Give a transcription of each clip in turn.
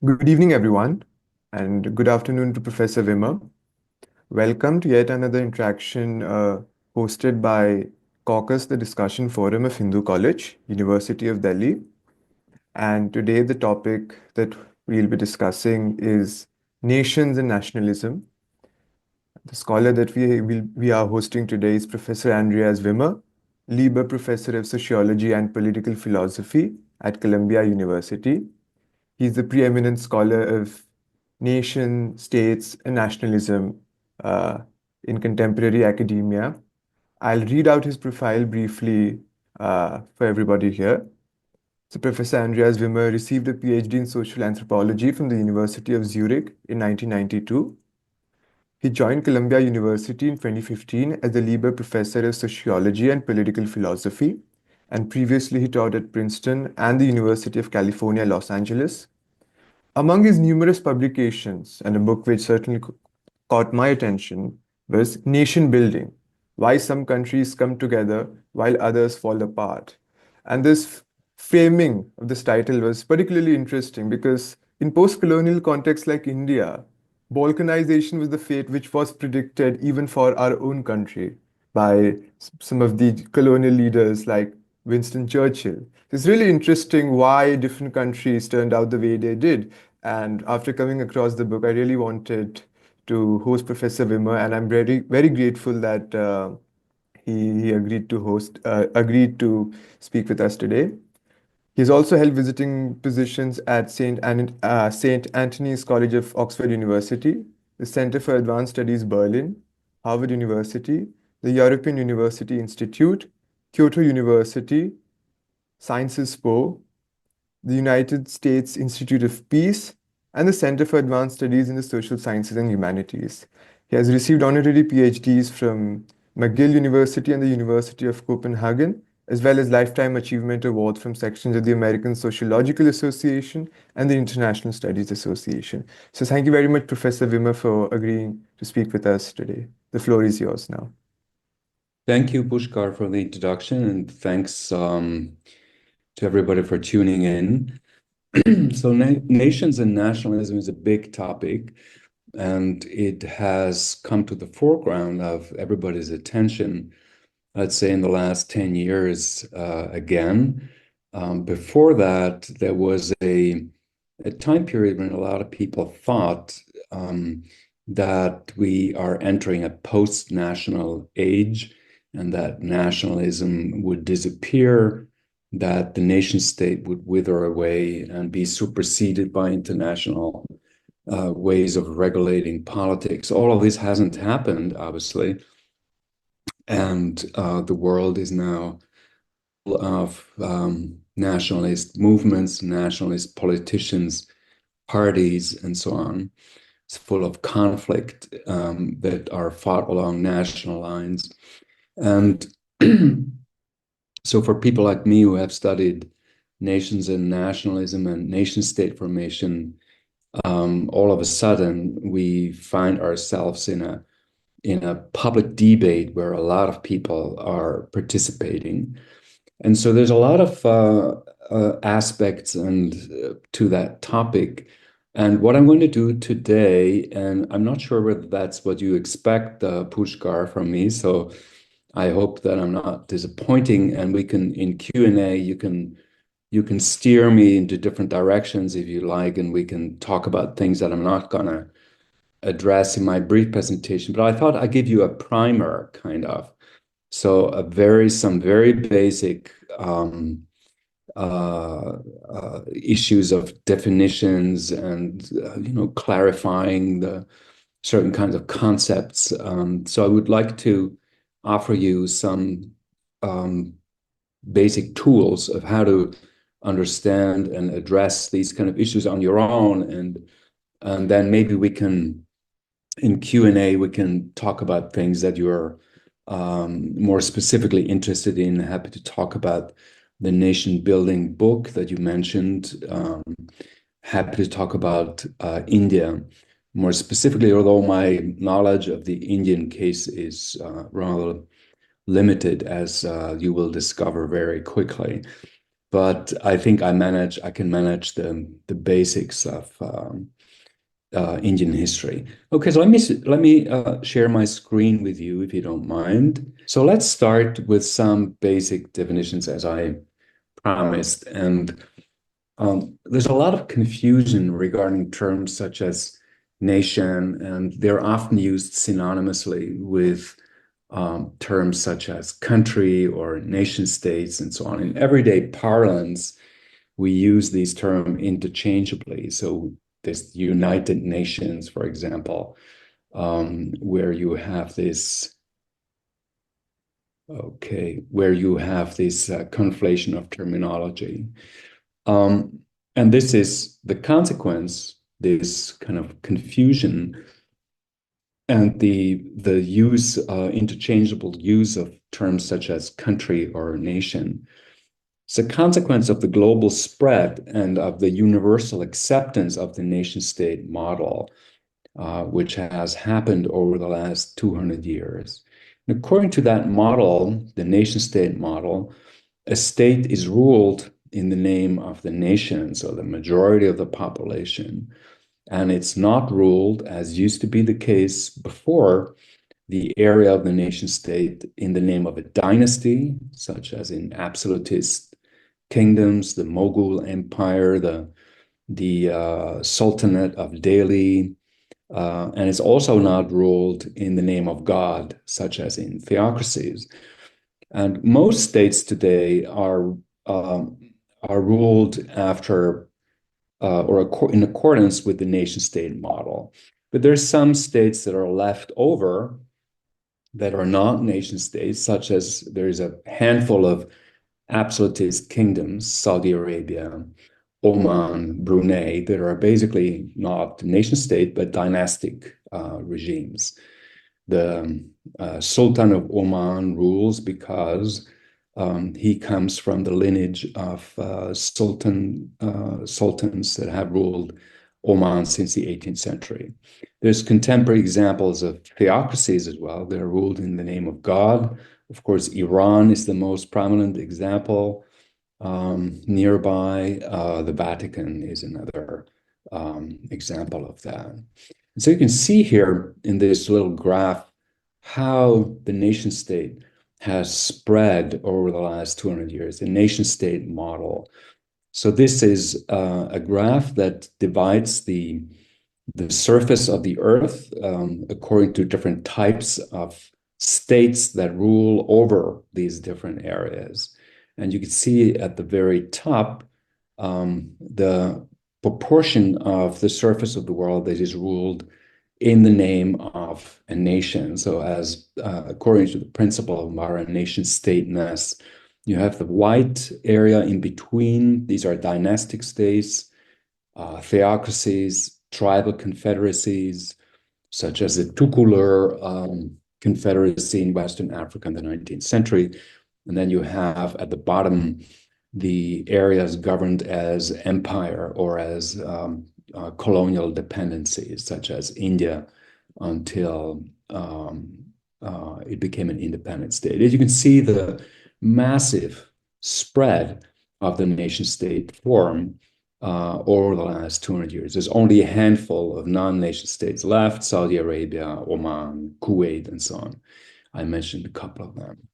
Good evening, everyone, and good afternoon to Professor Wimmer. Welcome to yet another interaction hosted by Caucus, the discussion forum of Hindu College, University of Delhi. And today, the topic that we'll be discussing is nations and nationalism. The scholar that we are hosting today is Professor Andreas Wimmer, Lieber Professor of Sociology and Political Philosophy at Columbia University. He's the preeminent scholar of nation, states, and nationalism uh, in contemporary academia. I'll read out his profile briefly for everybody here. So, Professor Andreas Wimmer received a PhD in social anthropology from the University of Zurich in 1992. He joined Columbia University in 2015 as the Lieber Professor of Sociology and Political Philosophy, and previously he taught at Princeton and the University of California, Los Angeles. Among his numerous publications, and a book which certainly caught my attention, was Nation Building: Why Some Countries Come Together While Others Fall Apart. And this framing of this title was particularly interesting because in post-colonial contexts like India, balkanization was the fate which was predicted even for our own country by some of the colonial leaders like Winston Churchill. It's really interesting why different countries turned out the way they did. And after coming across the book, I really wanted to host Professor Wimmer, and I'm very grateful that he agreed to speak with us today. He's also held visiting positions at St. Antony's College of Oxford University, the Center for Advanced Studies Berlin, Harvard University, the European University Institute, Kyoto University, SciencesPo, the United States Institute of Peace, and the Center for Advanced Studies in the Social Sciences and Humanities. He has received honorary PhDs from McGill University and the University of Copenhagen, as well as Lifetime Achievement Awards from sections of the American Sociological Association and the International Studies Association. So thank you very much, Professor Wimmer, for agreeing to speak with us today. The floor is yours now. Thank you, Pushkar, for the introduction, and thanks to everybody for tuning in. So, nations and nationalism is a big topic, and it has come to the foreground of everybody's attention, I'd say, in the last 10 years again. Before that, there was a time period when a lot of people thought that we are entering a post-national age and that nationalism would disappear, that the nation state would wither away and be superseded by international ways of regulating politics. All of this hasn't happened, obviously. And the world is now full of nationalist movements, nationalist politicians, parties, and so on. It's full of conflict that are fought along national lines. And so for people like me who have studied nations and nationalism and nation state formation, all of a sudden we find ourselves in a public debate where a lot of people are participating. And so there's a lot of aspects to that topic. And what I'm going to do today, and I'm not sure whether that's what you expect, Pushkar, from me, so I hope that I'm not disappointing, and we can, in Q&A, you can steer me into different directions if you like, and we can talk about things that I'm not gonna address in my brief presentation. But I thought I'd give you a primer, kind of. So some very basic issues of definitions and clarifying the certain kinds of concepts. So I would like to offer you some basic tools of how to understand and address these kind of issues on your own, and then maybe we can, in Q&A, we can talk about things that you're more specifically interested in. Happy to talk about the nation building book that you mentioned. Happy to talk about India more specifically, although my knowledge of the Indian case is rather limited, as you will discover very quickly. but I think I can manage the basics of Indian history. Okay, so let me share my screen with you if you don't mind. So let's start with some basic definitions as I promised. And there's a lot of confusion regarding terms such as nation, and they're often used synonymously with terms such as country or nation states and so on. In everyday parlance, we use these terms interchangeably. So there's United Nations, for example, where you have this, where you have this conflation of terminology. And this is the consequence, this kind of confusion and the use, interchangeable use of terms such as country or nation. It's a consequence of the global spread and of the universal acceptance of the nation-state model, which has happened over the last 200 years. And according to that model, the nation-state model, a state is ruled in the name of the nation, so the majority of the population, and it's not ruled, as used to be the case before, the area of the nation state in the name of a dynasty, such as in absolutist kingdoms, the Mughal Empire, the Sultanate of Delhi, and it's also not ruled in the name of God, such as in theocracies. And most states today are ruled after or in accordance with the nation-state model. But there's some states that are left over that are not nation states, such as there's a handful of absolutist kingdoms, Saudi Arabia, Oman, Brunei, that are basically not nation state, but dynastic regimes. The Sultan of Oman rules because he comes from the lineage of sultans that have ruled Oman since the 18th century. There's contemporary examples of theocracies as well. They're ruled in the name of God. Of course, Iran is the most prominent example. Nearby, the Vatican is another example of that. And so you can see here in this little graph how the nation state has spread over the last 200 years, the nation state model. So this is a graph that divides the surface of the earth according to different types of states that rule over these different areas. And you can see at the very top the proportion of the surface of the world that is ruled in the name of a nation. So as according to the principle of modern nation-stateness, you have the white area in between. These are dynastic states, theocracies, tribal confederacies, such as the Tukulur Confederacy in Western Africa in the 19th century. And then you have at the bottom the areas governed as empire or as colonial dependencies, such as India, until it became an independent state. As you can see, the massive spread of the nation-state form over the last 200 years. There's only a handful of non-nation states left: Saudi Arabia, Oman, Kuwait, and so on. I mentioned a couple of them.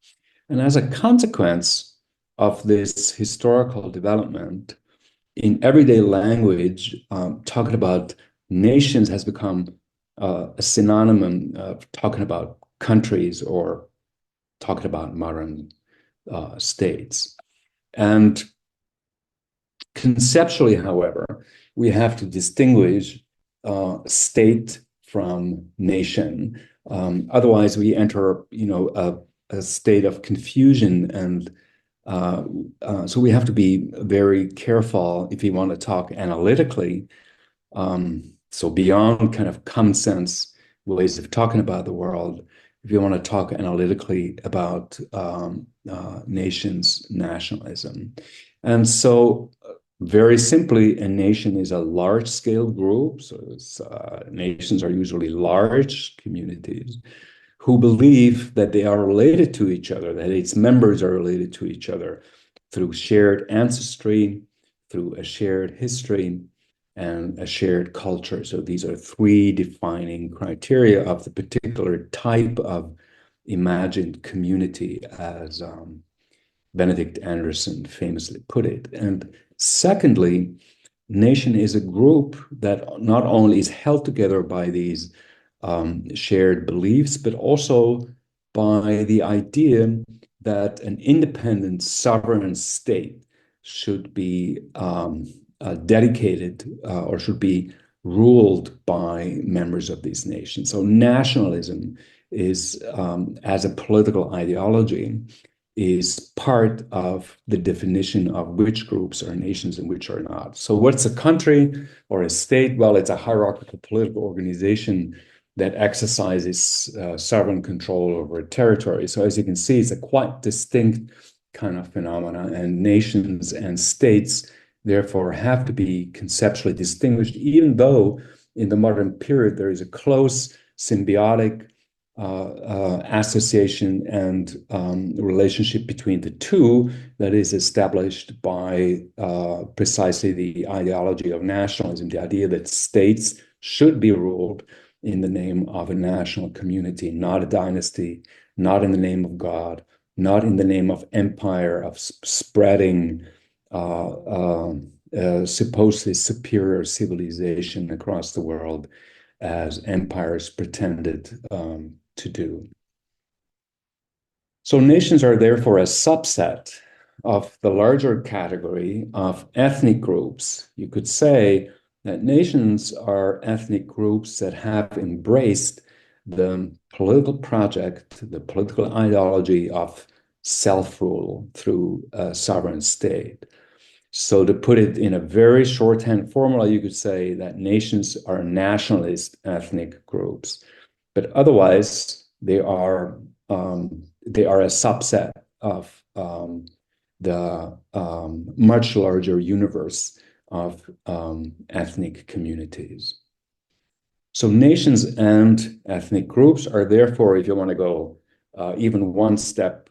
And as a consequence of this historical development, in everyday language, talking about nations has become a synonym of talking about countries or talking about modern states. And conceptually, however, we have to distinguish state from nation. Otherwise, we enter, a state of confusion, and so we have to be very careful if we want to talk analytically. So beyond kind of common sense ways of talking about the world, if you want to talk analytically about nations, nationalism. And so very simply, a nation is a large-scale group. So nations are usually large communities who believe that they are related to each other, that its members are related to each other through shared ancestry, through a shared history, and a shared culture. So these are three defining criteria of the particular type of imagined community, as Benedict Anderson famously put it. And secondly, nation is a group that not only is held together by these shared beliefs, but also by the idea that an independent sovereign state should be dedicated or should be ruled by members of these nations. So nationalism is, as a political ideology, is part of the definition of which groups are nations and which are not. So what's a country or a state? Well, it's a hierarchical political organization that exercises sovereign control over a territory. So as you can see, it's a quite distinct kind of phenomena, and nations and states therefore have to be conceptually distinguished, even though in the modern period there is a close symbiotic association and relationship between the two that is established by precisely the ideology of nationalism, the idea that states should be ruled in the name of a national community, not a dynasty, not in the name of God, not in the name of empire, of spreading supposedly superior civilization across the world as empires pretended to do. So nations are therefore a subset of the larger category of ethnic groups. You could say that nations are ethnic groups that have embraced the political project, the political ideology of self-rule through a sovereign state. So to put it in a very shorthand formula, you could say that nations are nationalist ethnic groups, but otherwise they are a subset of the much larger universe of ethnic communities. So nations and ethnic groups are therefore, if you want to go even one step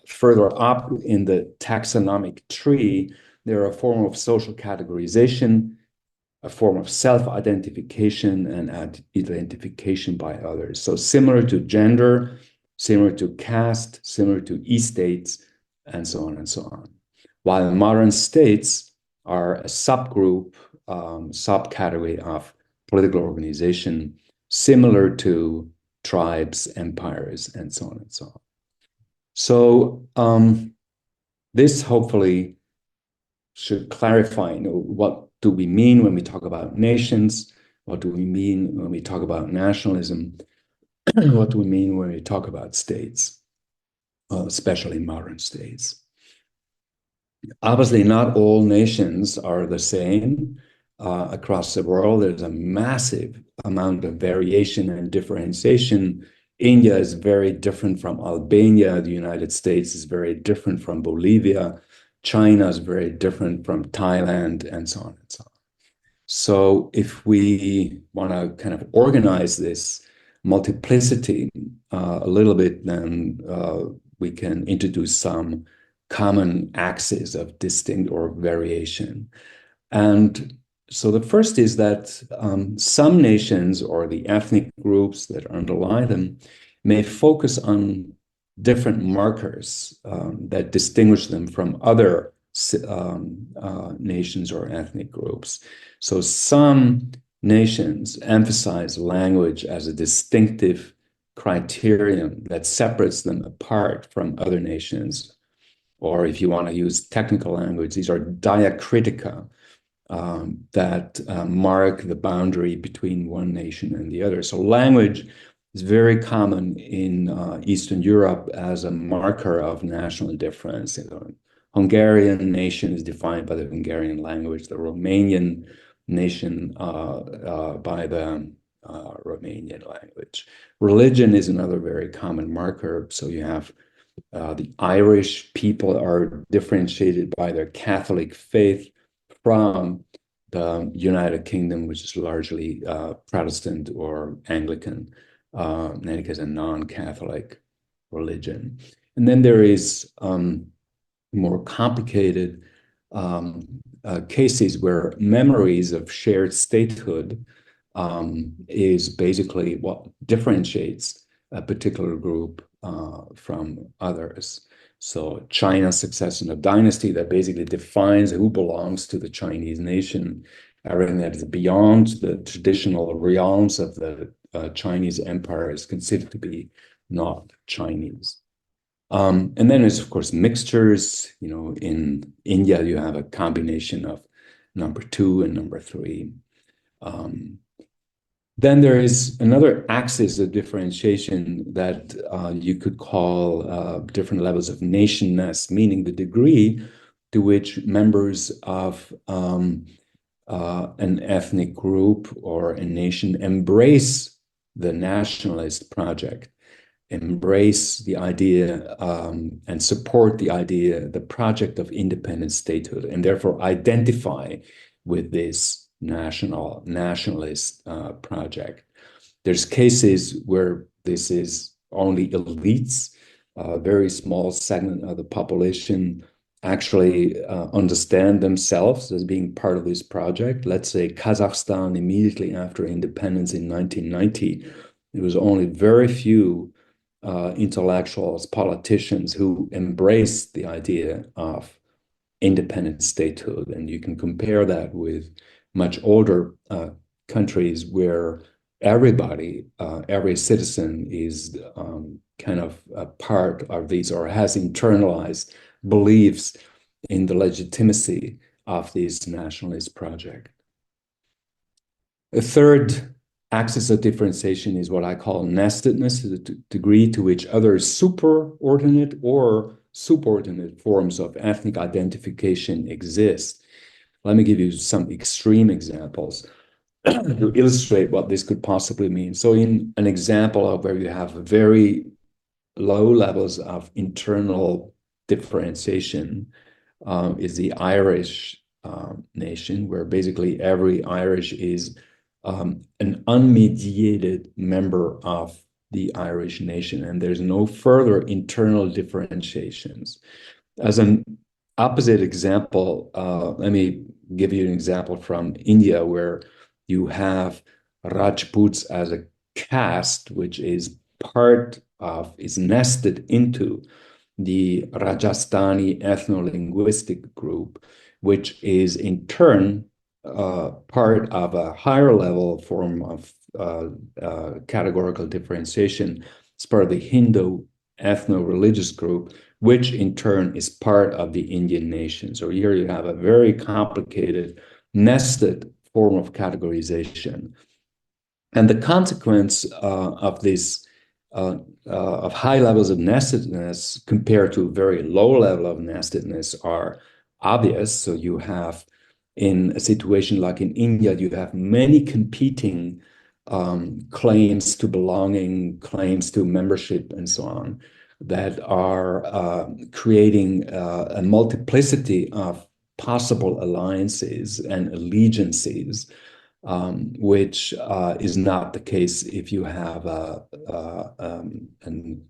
further up in the taxonomic tree, they're a form of social categorization, a form of self-identification and identification by others. So similar to gender, similar to caste, similar to estates, and so on and so on. While modern states are a subgroup, subcategory of political organization, similar to tribes, empires, and so on and so on. So this hopefully should clarify, what do we mean when we talk about nations? What do we mean when we talk about nationalism? What do we mean when we talk about states, especially modern states? Obviously, not all nations are the same across the world. There's a massive amount of variation and differentiation. India is very different from Albania. The United States is very different from Bolivia. China is very different from Thailand, and so on and so on. So if we want to kind of organize this multiplicity a little bit, then we can introduce some common axes of distinct or variation. And so the first is that some nations or the ethnic groups that underlie them may focus on different markers that distinguish them from other nations or ethnic groups. So some nations emphasize language as a distinctive criterion that separates them apart from other nations. Or if you want to use technical language, these are diacritica that mark the boundary between one nation and the other. So language is very common in Eastern Europe as a marker of national difference. The Hungarian nation is defined by the Hungarian language, the Romanian nation by the Romanian language. Religion is another very common marker. So you have the Irish people are differentiated by their Catholic faith from the United Kingdom, which is largely Protestant or Anglican, as a non-Catholic religion. And then there is more complicated cases where memories of shared statehood is basically what differentiates a particular group from others. So China's succession of dynasty that basically defines who belongs to the Chinese nation, everything that is beyond the traditional realms of the Chinese empire is considered to be not Chinese. And then there's, of course, mixtures. In India, you have a combination of number 2 and number 3. Then there is another axis of differentiation that you could call different levels of nationness, meaning the degree to which members of an ethnic group or a nation embrace the nationalist project, embrace the idea and support the project of independent statehood, and therefore identify with this nationalist project. There's cases where this is only elites, a very small segment of the population actually understand themselves as being part of this project. Let's say Kazakhstan immediately after independence in 1990, there was only very few intellectuals, politicians who embraced the idea of independent statehood. And you can compare that with much older countries where everybody, every citizen is kind of a part of these or has internalized beliefs in the legitimacy of this nationalist project. A third axis of differentiation is what I call nestedness, the degree to which other superordinate or subordinate forms of ethnic identification exist. Let me give you some extreme examples to illustrate what this could possibly mean. So in an example of where you have very low levels of internal differentiation is the Irish nation, where basically every Irish is an unmediated member of the Irish nation, and there's no further internal differentiations. As an opposite example, let me give you an example from India, where you have Rajputs as a caste, which is nested into the Rajasthani ethno-linguistic group, which is in turn part of a higher level form of categorical differentiation. It's part of the Hindu ethno-religious group, which in turn is part of the Indian nation. So here you have a very complicated, nested form of categorization. And the consequence of this, of high levels of nestedness compared to a very low level of nestedness are obvious. So you have, in a situation like in India, you have many competing claims to belonging, claims to membership, and so on, that are creating a multiplicity of possible alliances and allegiances, which is not the case if you have a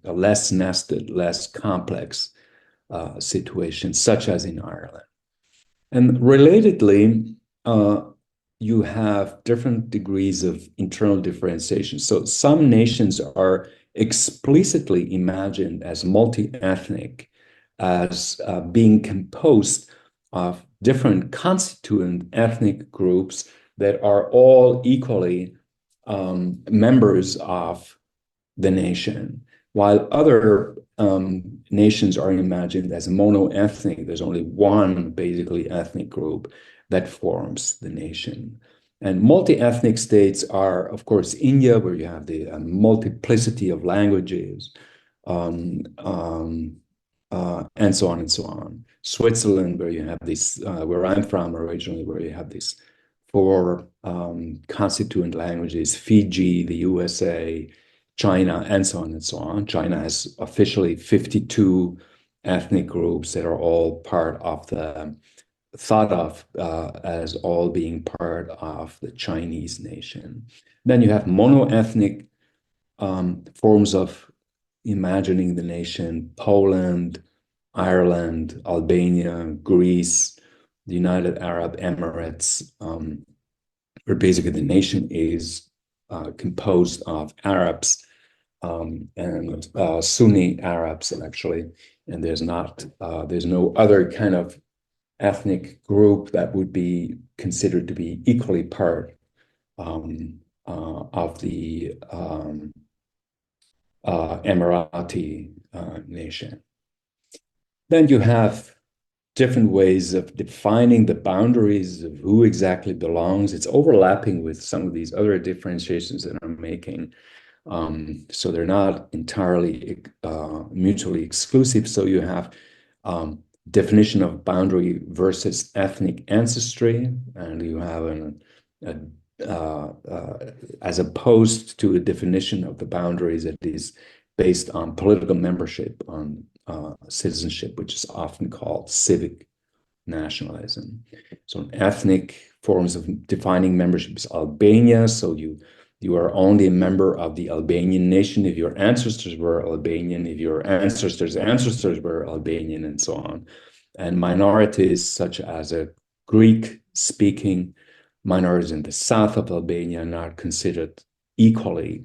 less nested, less complex situation, such as in Ireland. And relatedly, you have different degrees of internal differentiation. So some nations are explicitly imagined as multi-ethnic, as being composed of different constituent ethnic groups that are all equally members of the nation, while other nations are imagined as mono-ethnic. There's only one basically ethnic group that forms the nation. And multi-ethnic states are, of course, India, where you have the multiplicity of languages, and so on and so on. Switzerland, where you have this, where I'm from originally, where you have these 4 constituent languages, Fiji, the USA, China, and so on and so on. China has officially 52 ethnic groups that are all part of thought of as all being part of the Chinese nation. Then you have mono-ethnic forms of imagining the nation: Poland, Ireland, Albania, Greece, the United Arab Emirates, where basically the nation is composed of Arabs and Sunni Arabs, actually, and there's no other kind of ethnic group that would be considered to be equally part of the Emirati nation. Then you have different ways of defining the boundaries of who exactly belongs. It's overlapping with some of these other differentiations that I'm making. So they're not entirely mutually exclusive. So you have definition of boundary versus ethnic ancestry, and you have as opposed to a definition of the boundaries that is based on political membership, on citizenship, which is often called civic nationalism. So ethnic forms of defining membership is Albania. So you are only a member of the Albanian nation if your ancestors were Albanian, if your ancestors' ancestors were Albanian, and so on. And minorities such as a Greek-speaking minorities in the south of Albania are not considered equally,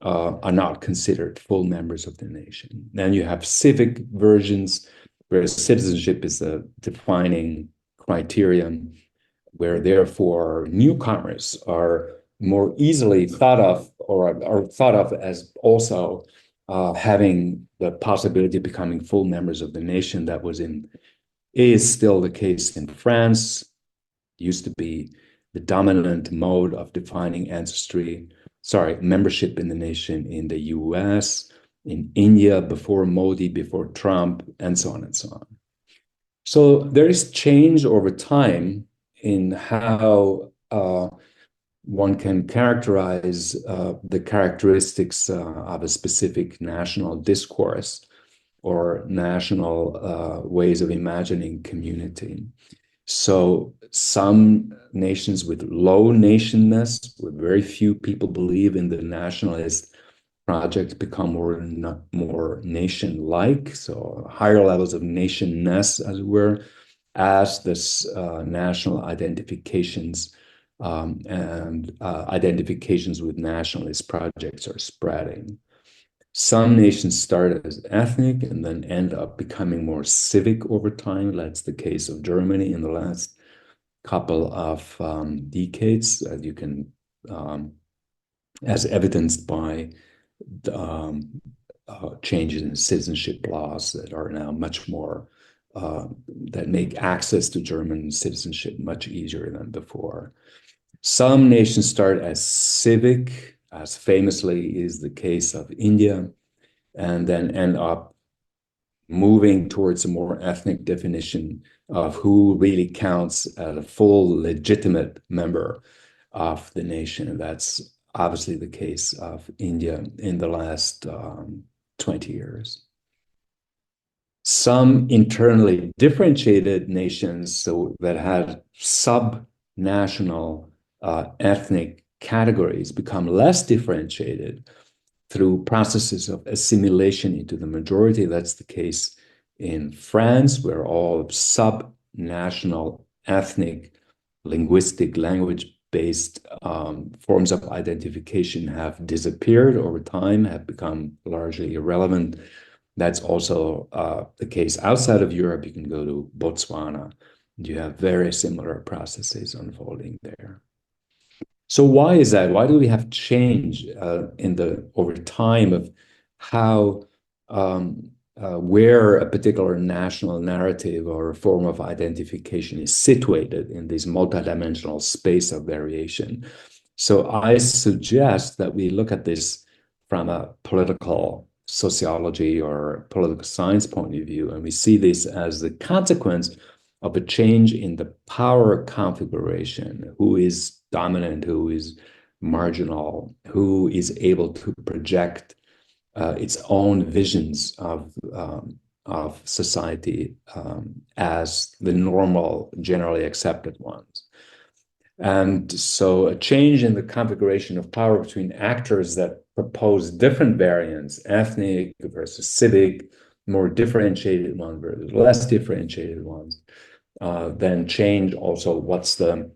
are not considered full members of the nation. Then you have civic versions where citizenship is the defining criterion, where therefore newcomers are more easily thought of or are thought of as also having the possibility of becoming full members of the nation. That is still the case in France. It used to be the dominant mode of defining membership in the nation in the US, in India, before Modi, before Trump, and so on and so on. So there is change over time in how one can characterize the characteristics of a specific national discourse or national ways of imagining community. So some nations with low nationness, where very few people believe in the nationalist project, become more nation-like, so higher levels of nationness, as it were, as this national identifications and identifications with nationalist projects are spreading. Some nations start as ethnic and then end up becoming more civic over time. That's the case of Germany in the last couple of decades, as you can, as evidenced by changes in citizenship laws that are now much more, that make access to German citizenship much easier than before. Some nations start as civic, as famously is the case of India, and then end up moving towards a more ethnic definition of who really counts as a full legitimate member of the nation. And that's obviously the case of India in the last 20 years. Some internally differentiated nations, so that had sub-national ethnic categories, become less differentiated through processes of assimilation into the majority. That's the case in France, where all sub-national ethnic linguistic language-based forms of identification have disappeared over time, have become largely irrelevant. That's also the case outside of Europe. You can go to Botswana, and you have very similar processes unfolding there. So why is that? Why do we have change over time of how where a particular national narrative or a form of identification is situated in this multidimensional space of variation? So I suggest that we look at this from a political sociology or political science point of view, and we see this as the consequence of a change in the power configuration. Who is dominant, who is marginal, who is able to project its own visions of society as the normal, generally accepted ones. And so a change in the configuration of power between actors that propose different variants, ethnic versus civic, more differentiated ones versus less differentiated ones. Then change also what's the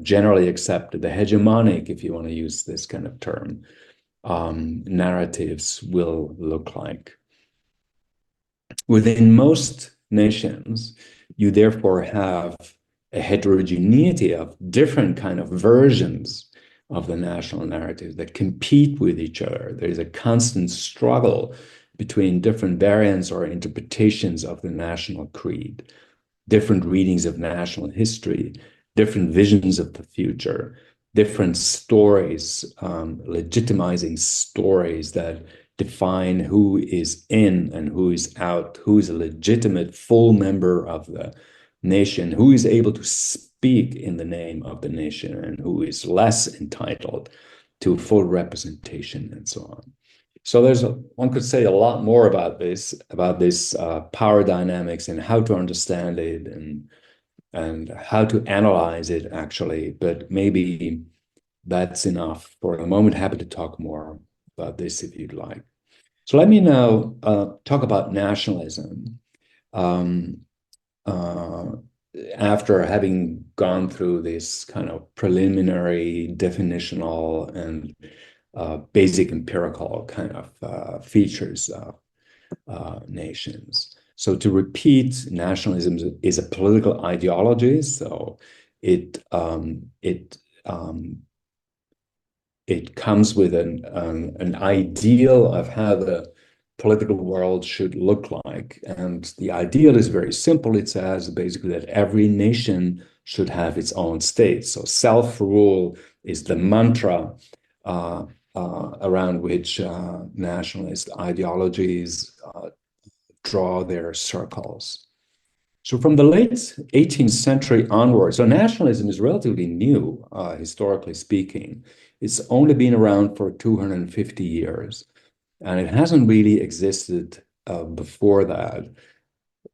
generally accepted, the hegemonic, if you want to use this kind of term, narratives will look like. Within most nations, you therefore have a heterogeneity of different kind of versions of the national narrative that compete with each other. There is a constant struggle between different variants or interpretations of the national creed, different readings of national history, different visions of the future, different stories, legitimizing stories that define who is in and who is out, who is a legitimate full member of the nation, who is able to speak in the name of the nation, and who is less entitled to full representation, and so on. So one could say a lot more about this power dynamics and how to understand it and how to analyze it actually. But maybe that's enough for the moment. Happy to talk more about this if you'd like. So let me now talk about nationalism. After having gone through this kind of preliminary definitional and basic empirical kind of features of nations. So to repeat, nationalism is a political ideology. So it comes with an ideal of how the political world should look like. And the ideal is very simple. It says basically that every nation should have its own state. So self-rule is the mantra around which nationalist ideologies draw their circles. So from the late 18th century onwards, so nationalism is relatively new, historically speaking. It's only been around for 250 years, and it hasn't really existed before that.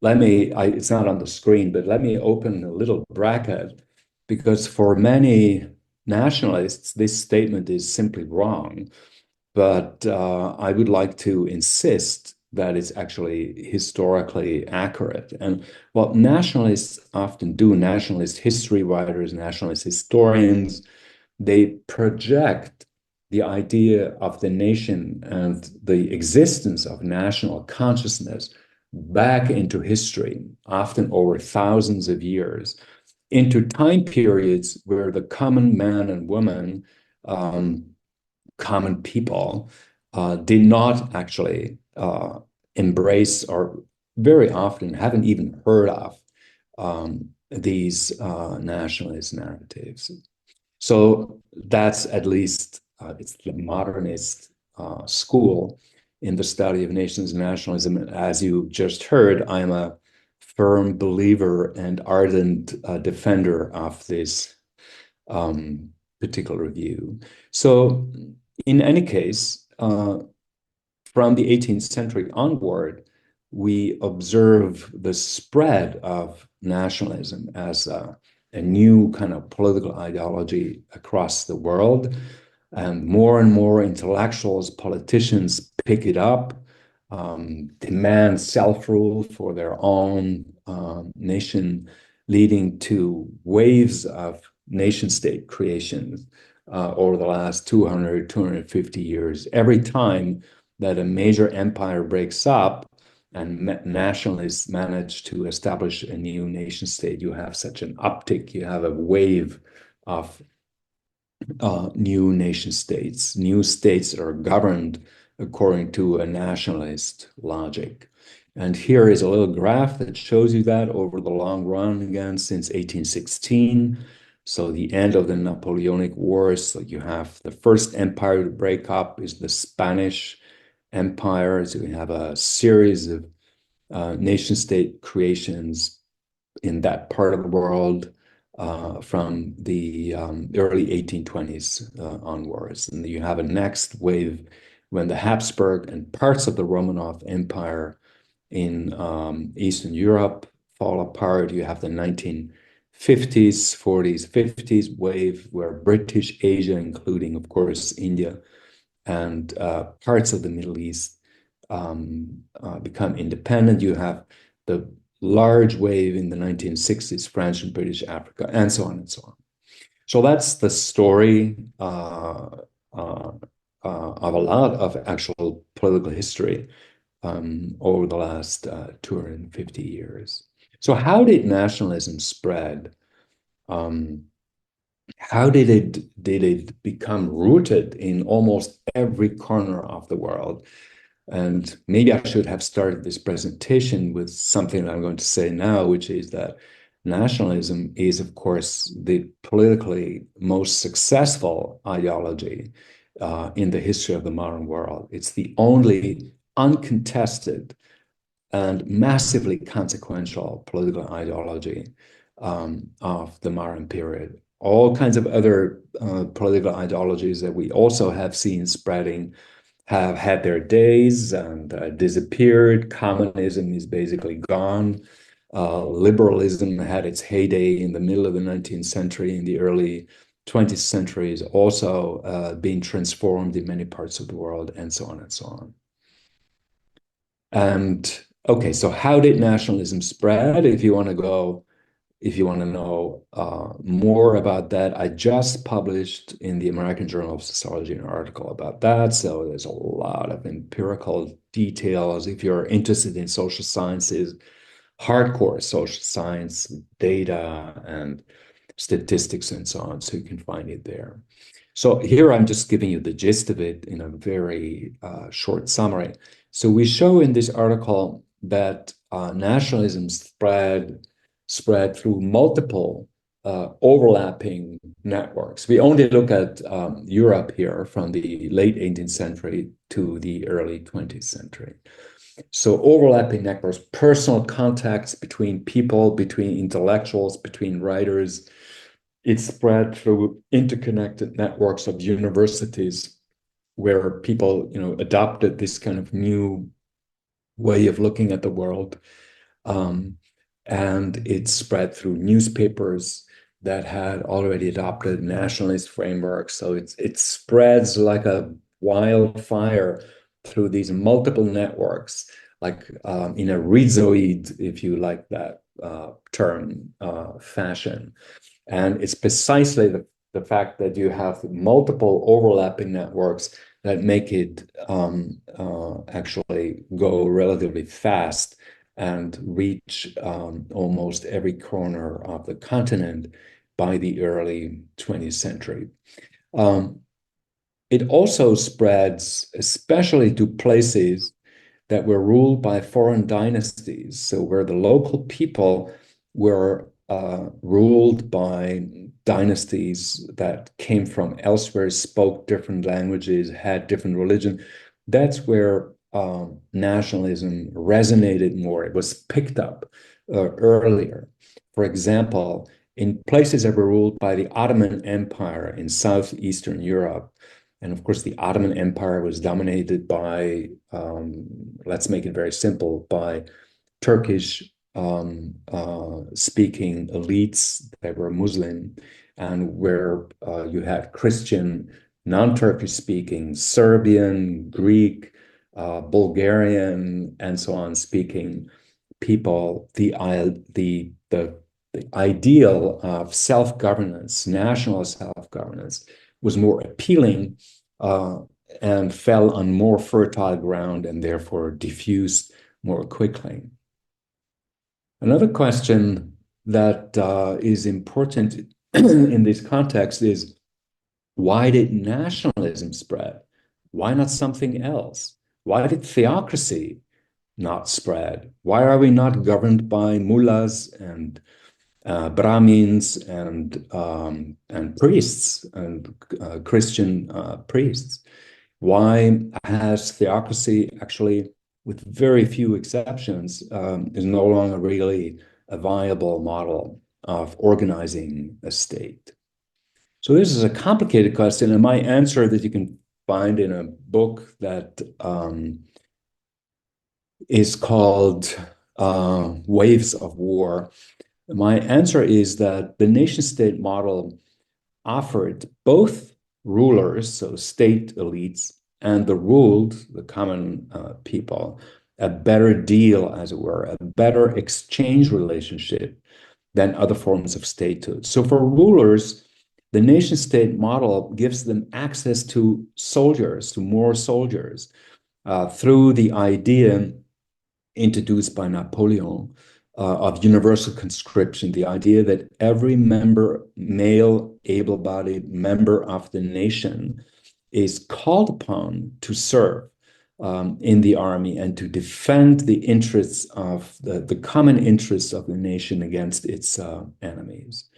It's not on the screen, but let me open a little bracket, because for many nationalists, this statement is simply wrong. But I would like to insist that it's actually historically accurate. And what nationalists often do, nationalist history writers, nationalist historians, they project the idea of the nation and the existence of national consciousness back into history, often over thousands of years, into time periods where the common man and woman, common people, did not actually embrace, or very often haven't even heard of, these nationalist narratives. So that's at least, it's the modernist school in the study of nations and nationalism. As you just heard, I'm a firm believer and ardent defender of this particular view. So in any case, from the 18th century onward, we observe the spread of nationalism as a new kind of political ideology across the world. And more intellectuals, politicians pick it up, demand self-rule for their own nation, leading to waves of nation-state creation over the last 200, 250 years. Every time that a major empire breaks up and nationalists manage to establish a new nation-state, you have such an uptick, you have a wave of new nation-states, new states that are governed according to a nationalist logic. And here is a little graph that shows you that over the long run, again, since 1816. So the end of the Napoleonic Wars, so you have the first empire to break up is the Spanish Empire. So we have a series of nation-state creations in that part of the world from the early 1820s onwards. And you have a next wave when the Habsburg and parts of the Romanov Empire in Eastern Europe fall apart. You have the 1950s, 40s, 50s wave where British Asia, including, of course, India and parts of the Middle East, become independent. You have the large wave in the 1960s, French and British Africa, and so on and so on. So that's the story of a lot of actual political history over the last 250 years. So how did nationalism spread? How did it become rooted in almost every corner of the world? And maybe I should have started this presentation with something that I'm going to say now, which is that nationalism is, of course, the politically most successful ideology in the history of the modern world. It's the only uncontested and massively consequential political ideology of the modern period. All kinds of other political ideologies that we also have seen spreading have had their days and disappeared. Communism is basically gone. Liberalism had its heyday in the middle of the 19th century. In the early 20th century is also being transformed in many parts of the world, and so on and so on. And okay, so how did nationalism spread? If you want to know more about that, I just published in the American Journal of Sociology an article about that. So there's a lot of empirical details. If you're interested in social sciences, hardcore social science data and statistics and so on, so you can find it there. So here I'm just giving you the gist of it in a very short summary. So we show in this article that nationalism spread through multiple overlapping networks. We only look at Europe here from the late 18th century to the early 20th century. So overlapping networks, personal contacts between people, between intellectuals, between writers. It spread through interconnected networks of universities where people, adopted this kind of new way of looking at the world. And it spread through newspapers that had already adopted nationalist frameworks. So it spreads like a wildfire through these multiple networks, like in a rhizoid, if you like that term, fashion. And it's precisely the fact that you have multiple overlapping networks that make it actually go relatively fast and reach almost every corner of the continent by the early 20th century. It also spreads, especially to places that were ruled by foreign dynasties, so where the local people were ruled by dynasties that came from elsewhere, spoke different languages, had different religion. That's where nationalism resonated more. It was picked up earlier. For example, in places that were ruled by the Ottoman Empire in southeastern Europe, and of course, the Ottoman Empire was dominated by, let's make it very simple, by Turkish speaking elites that were Muslim, and where you had Christian, non-Turkish speaking, Serbian, Greek, Bulgarian, and so on speaking people. The ideal of self-governance, national self-governance, was more appealing and fell on more fertile ground and therefore diffused more quickly. Another question that is important in this context is, why did nationalism spread? Why not something else? Why did theocracy not spread? Why are we not governed by mullahs and Brahmins and priests and Christian priests? Why has theocracy actually, with very few exceptions, is no longer really a viable model of organizing a state? So this is a complicated question, and my answer that you can find in a book that is called Waves of War. My answer is that the nation-state model offered both rulers, so state elites, and the ruled, the common people, a better deal, as it were, a better exchange relationship than other forms of statehood. So for rulers, the nation state model gives them access to soldiers, to more soldiers, through the idea introduced by Napoleon of universal conscription, the idea that every member, male, able-bodied member of the nation is called upon to serve in the army and to defend the interests of the common interests of the nation against its enemies.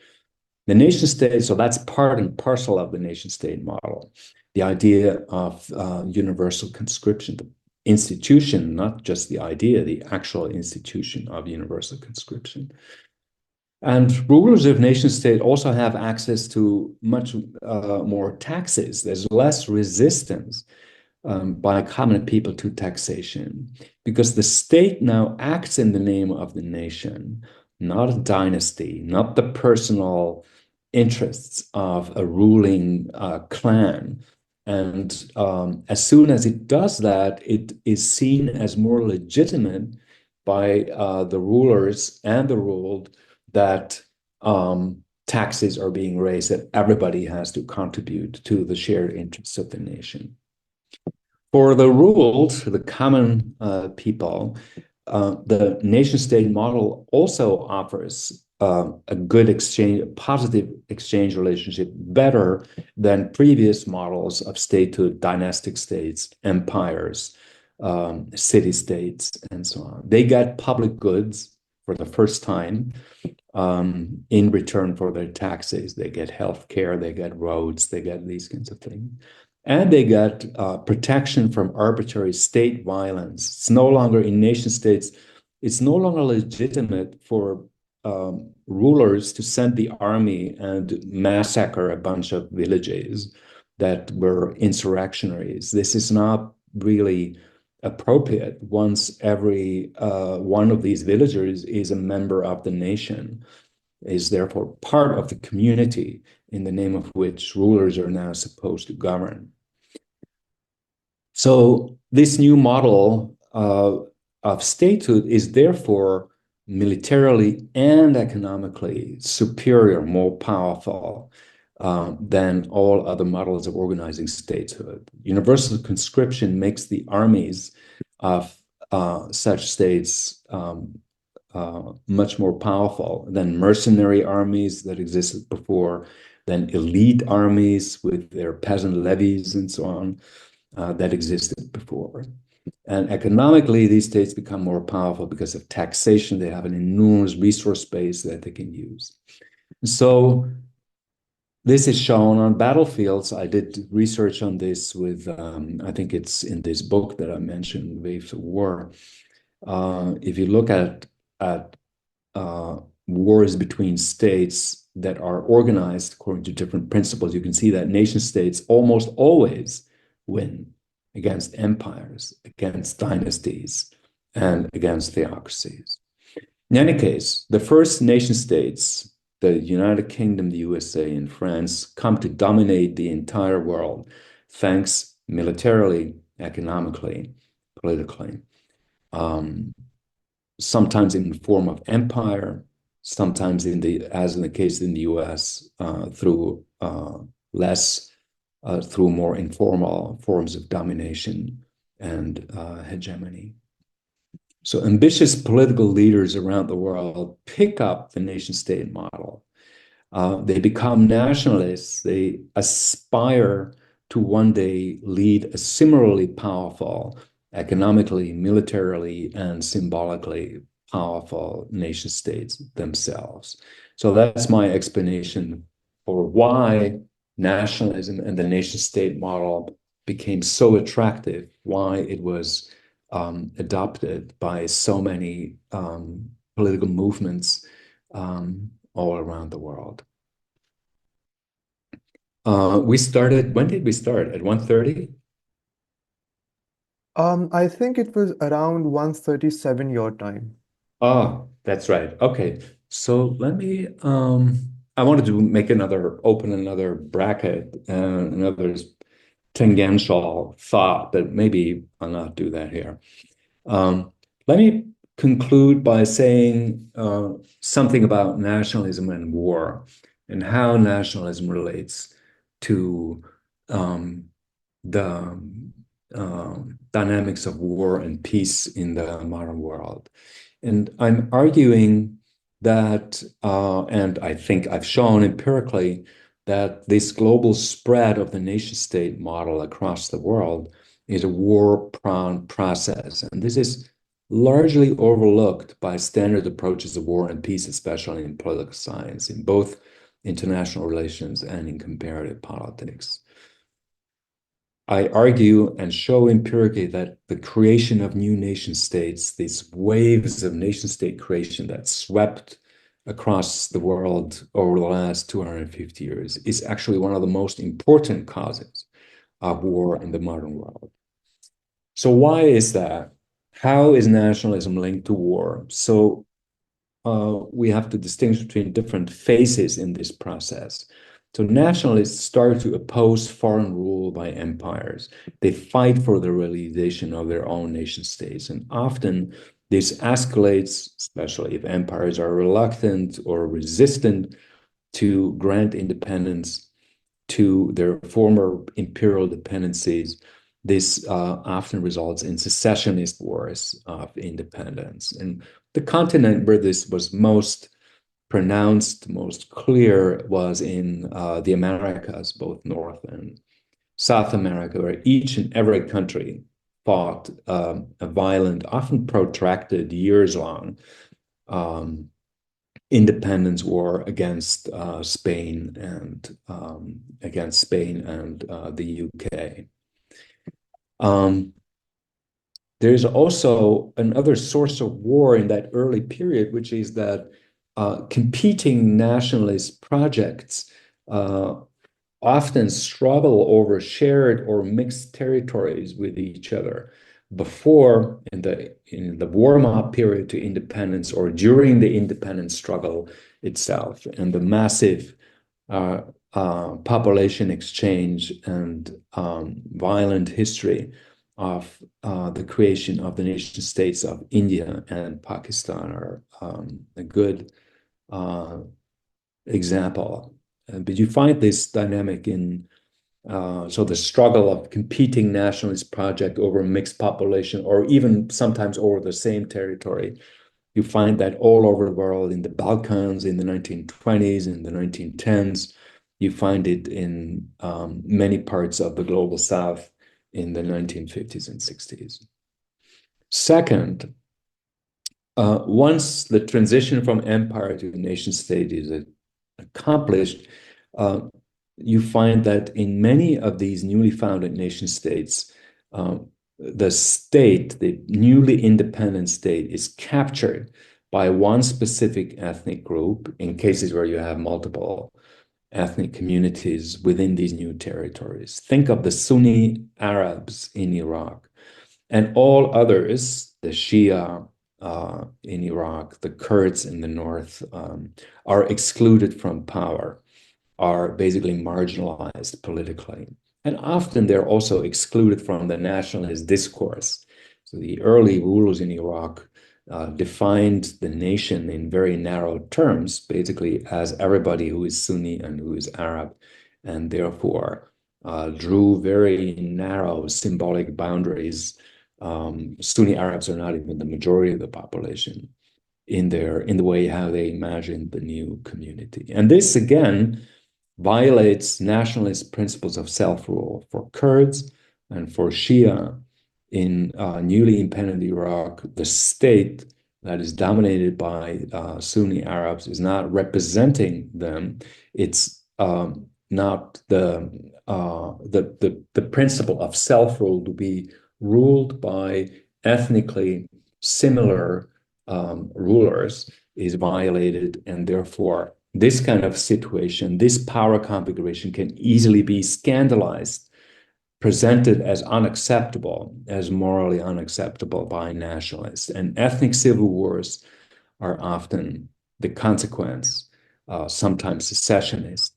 The nation state, so that's part and parcel of the nation state model, the idea of universal conscription, the institution, not just the idea, the actual institution of universal conscription. And rulers of nation state also have access to much more taxes. There's less resistance by common people to taxation, because the state now acts in the name of the nation, not a dynasty, not the personal interests of a ruling clan. And as soon as it does that, it is seen as more legitimate by the rulers and the ruled that taxes are being raised, that everybody has to contribute to the shared interests of the nation. For the ruled, the common people, the nation-state model also offers a good exchange, a positive exchange relationship, better than previous models of statehood, dynastic states, empires, city-states, and so on. They get public goods for the first time in return for their taxes. They get health care, they get roads, they get these kinds of things. And they get protection from arbitrary state violence. It's no longer in nation states, it's no longer legitimate for rulers to send the army and massacre a bunch of villages that were insurrectionaries. This is not really appropriate once every one of these villagers is a member of the nation, is therefore part of the community in the name of which rulers are now supposed to govern. So this new model of statehood is therefore militarily and economically superior, more powerful than all other models of organizing statehood. Universal conscription makes the armies of such states much more powerful than mercenary armies that existed before, than elite armies with their peasant levies and so on that existed before. And economically, these states become more powerful because of taxation. They have an enormous resource base that they can use. So this is shown on battlefields. I did research on this with, I think it's in this book that I mentioned, Waves of War. If you look at wars between states that are organized according to different principles, you can see that nation states almost always win against empires, against dynasties, and against theocracies. In any case, the first nation states, the United Kingdom, the USA, and France, come to dominate the entire world, thanks militarily, economically, politically, sometimes in the form of empire, sometimes as in the case in the US, through through more informal forms of domination and hegemony. So ambitious political leaders around the world pick up the nation-state model. They become nationalists. They aspire to one day lead a similarly powerful, economically, militarily, and symbolically powerful nation-states themselves. So that's my explanation for why nationalism and the nation-state model became so attractive, why it was adopted by so many political movements all around the world. We started, when did we start? At 1:30? I think it was around 1:37 your time. Oh, that's right. Okay. So let me, I wanted to open another bracket, another tangential thought, but maybe I'll not do that here. Let me conclude by saying something about nationalism and war and how nationalism relates to the dynamics of war and peace in the modern world. And I'm arguing that, and I think I've shown empirically, that this global spread of the nation-state model across the world is a war-prone process. And this is largely overlooked by standard approaches of war and peace, especially in political science, in both international relations and in comparative politics. I argue and show empirically that the creation of new nation states, these waves of nation state creation that swept across the world over the last 250 years, is actually one of the most important causes of war in the modern world. So why is that? How is nationalism linked to war? So we have to distinguish between different phases in this process. So nationalists start to oppose foreign rule by empires. They fight for the realization of their own nation states. And often this escalates, especially if empires are reluctant or resistant to grant independence to their former imperial dependencies. This often results in secessionist wars of independence. And the continent where this was most pronounced, most clear, was in the Americas, both North and South America, where each and every country fought a violent, often protracted, years-long independence war against Spain and the UK. There's also another source of war in that early period, which is that competing nationalist projects often struggle over shared or mixed territories with each other before, in the warm-up period to independence, or during the independence struggle itself, and the massive population exchange and violent history of the creation of the nation states of India and Pakistan are a good example. But you find this dynamic in so the struggle of competing nationalist project over a mixed population, or even sometimes over the same territory. You find that all over the world, in the Balkans in the 1920s, in the 1910s. You find it in many parts of the global South in the 1950s and 60s. Second, once the transition from empire to nation state is accomplished, you find that in many of these newly founded nation states, the newly independent state is captured by one specific ethnic group in cases where you have multiple ethnic communities within these new territories. Think of the Sunni Arabs in Iraq and all others, the Shia in Iraq, the Kurds in the north, are excluded from power, are basically marginalized politically. And often they're also excluded from the nationalist discourse. So the early rulers in Iraq defined the nation in very narrow terms, basically as everybody who is Sunni and who is Arab, and therefore drew very narrow symbolic boundaries. Sunni Arabs are not even the majority of the population in the way how they imagined the new community. And this, again, violates nationalist principles of self-rule for Kurds and for Shia in newly independent Iraq. The state that is dominated by Sunni Arabs is not representing them. It's not the principle of self-rule to be ruled by ethnically similar rulers is violated, and therefore this kind of situation, this power configuration can easily be scandalized, presented as unacceptable, as morally unacceptable by nationalists. And ethnic civil wars are often the consequence, sometimes secessionist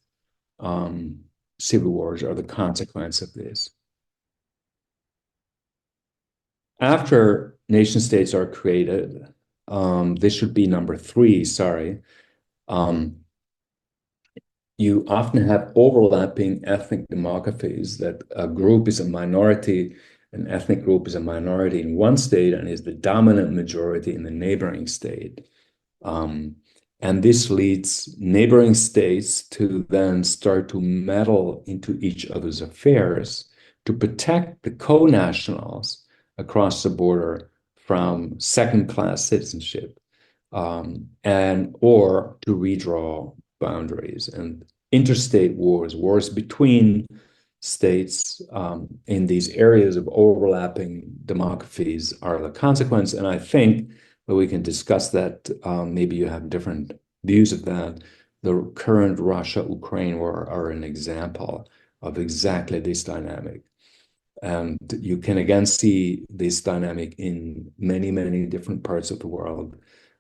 civil wars are the consequence of this. after nation states are created, this should be number 3, sorry, you often have overlapping ethnic demographies, that a group is a minority, an ethnic group is a minority in one state and is the dominant majority in the neighboring state. And this leads neighboring states to then start to meddle into each other's affairs to protect the co-nationals across the border from second-class citizenship, and or to redraw boundaries. And interstate wars, wars between states in these areas of overlapping demographies are the consequence. And I think that we can discuss that. Maybe you have different views of that. The current Russia-Ukraine war are an example of exactly this dynamic. And you can again see this dynamic in many, many different parts of the world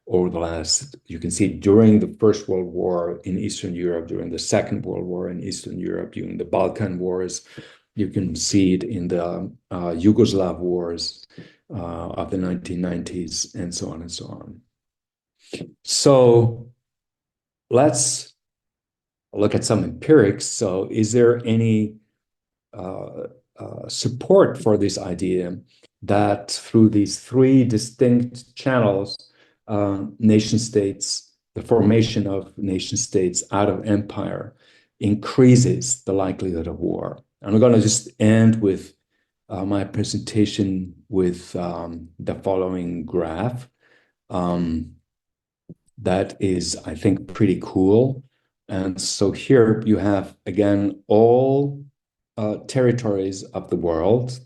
over the last, you can see during the First World War in Eastern Europe, during the Second World War in Eastern Europe, during the Balkan Wars. You can see it in the Yugoslav wars of the 1990s, and so on and so on. So let's look at some empirics. So is there any support for this idea that through these 3 distinct channels, nation states, the formation of nation states out of empire increases the likelihood of war? And I'm going to just end with my presentation with the following graph. That is, I think, pretty cool. And so here you have, again, all territories of the world.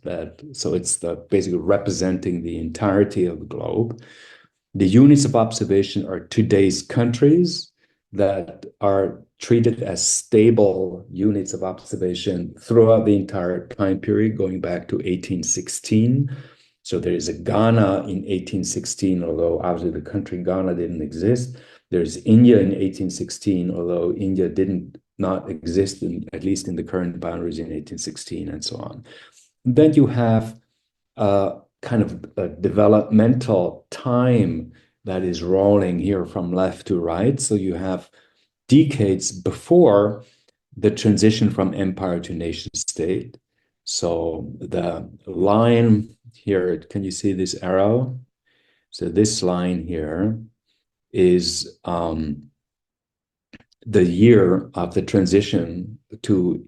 So it's basically representing the entirety of the globe. The units of observation are today's countries that are treated as stable units of observation throughout the entire time period, going back to 1816. So there is a Ghana in 1816, although obviously the country Ghana didn't exist. There's India in 1816, although India did not exist, at least in the current boundaries, in 1816, and so on. And then you have kind of a developmental time that is rolling here from left to right. So you have decades before the transition from empire to nation state. So the line here, can you see this arrow? So this line here is the year of the transition to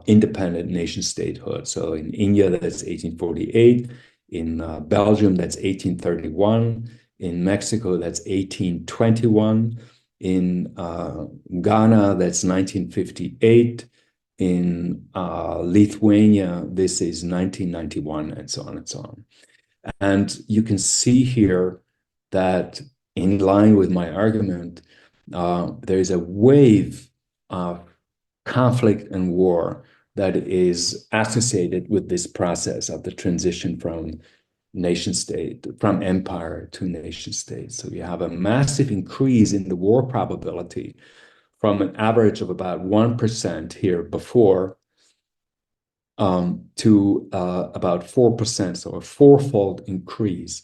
independent nation statehood. So in India, that's 1848. In Belgium, that's 1831. In Mexico, that's 1821. In Ghana, that's 1958. In Lithuania, this is 1991, and so on and so on. And you can see here that, in line with my argument, there is a wave of conflict and war that is associated with this process of the transition from nation state, from empire to nation state. So you have a massive increase in the war probability from an average of about 1% here before to about 4%, so a 4-fold increase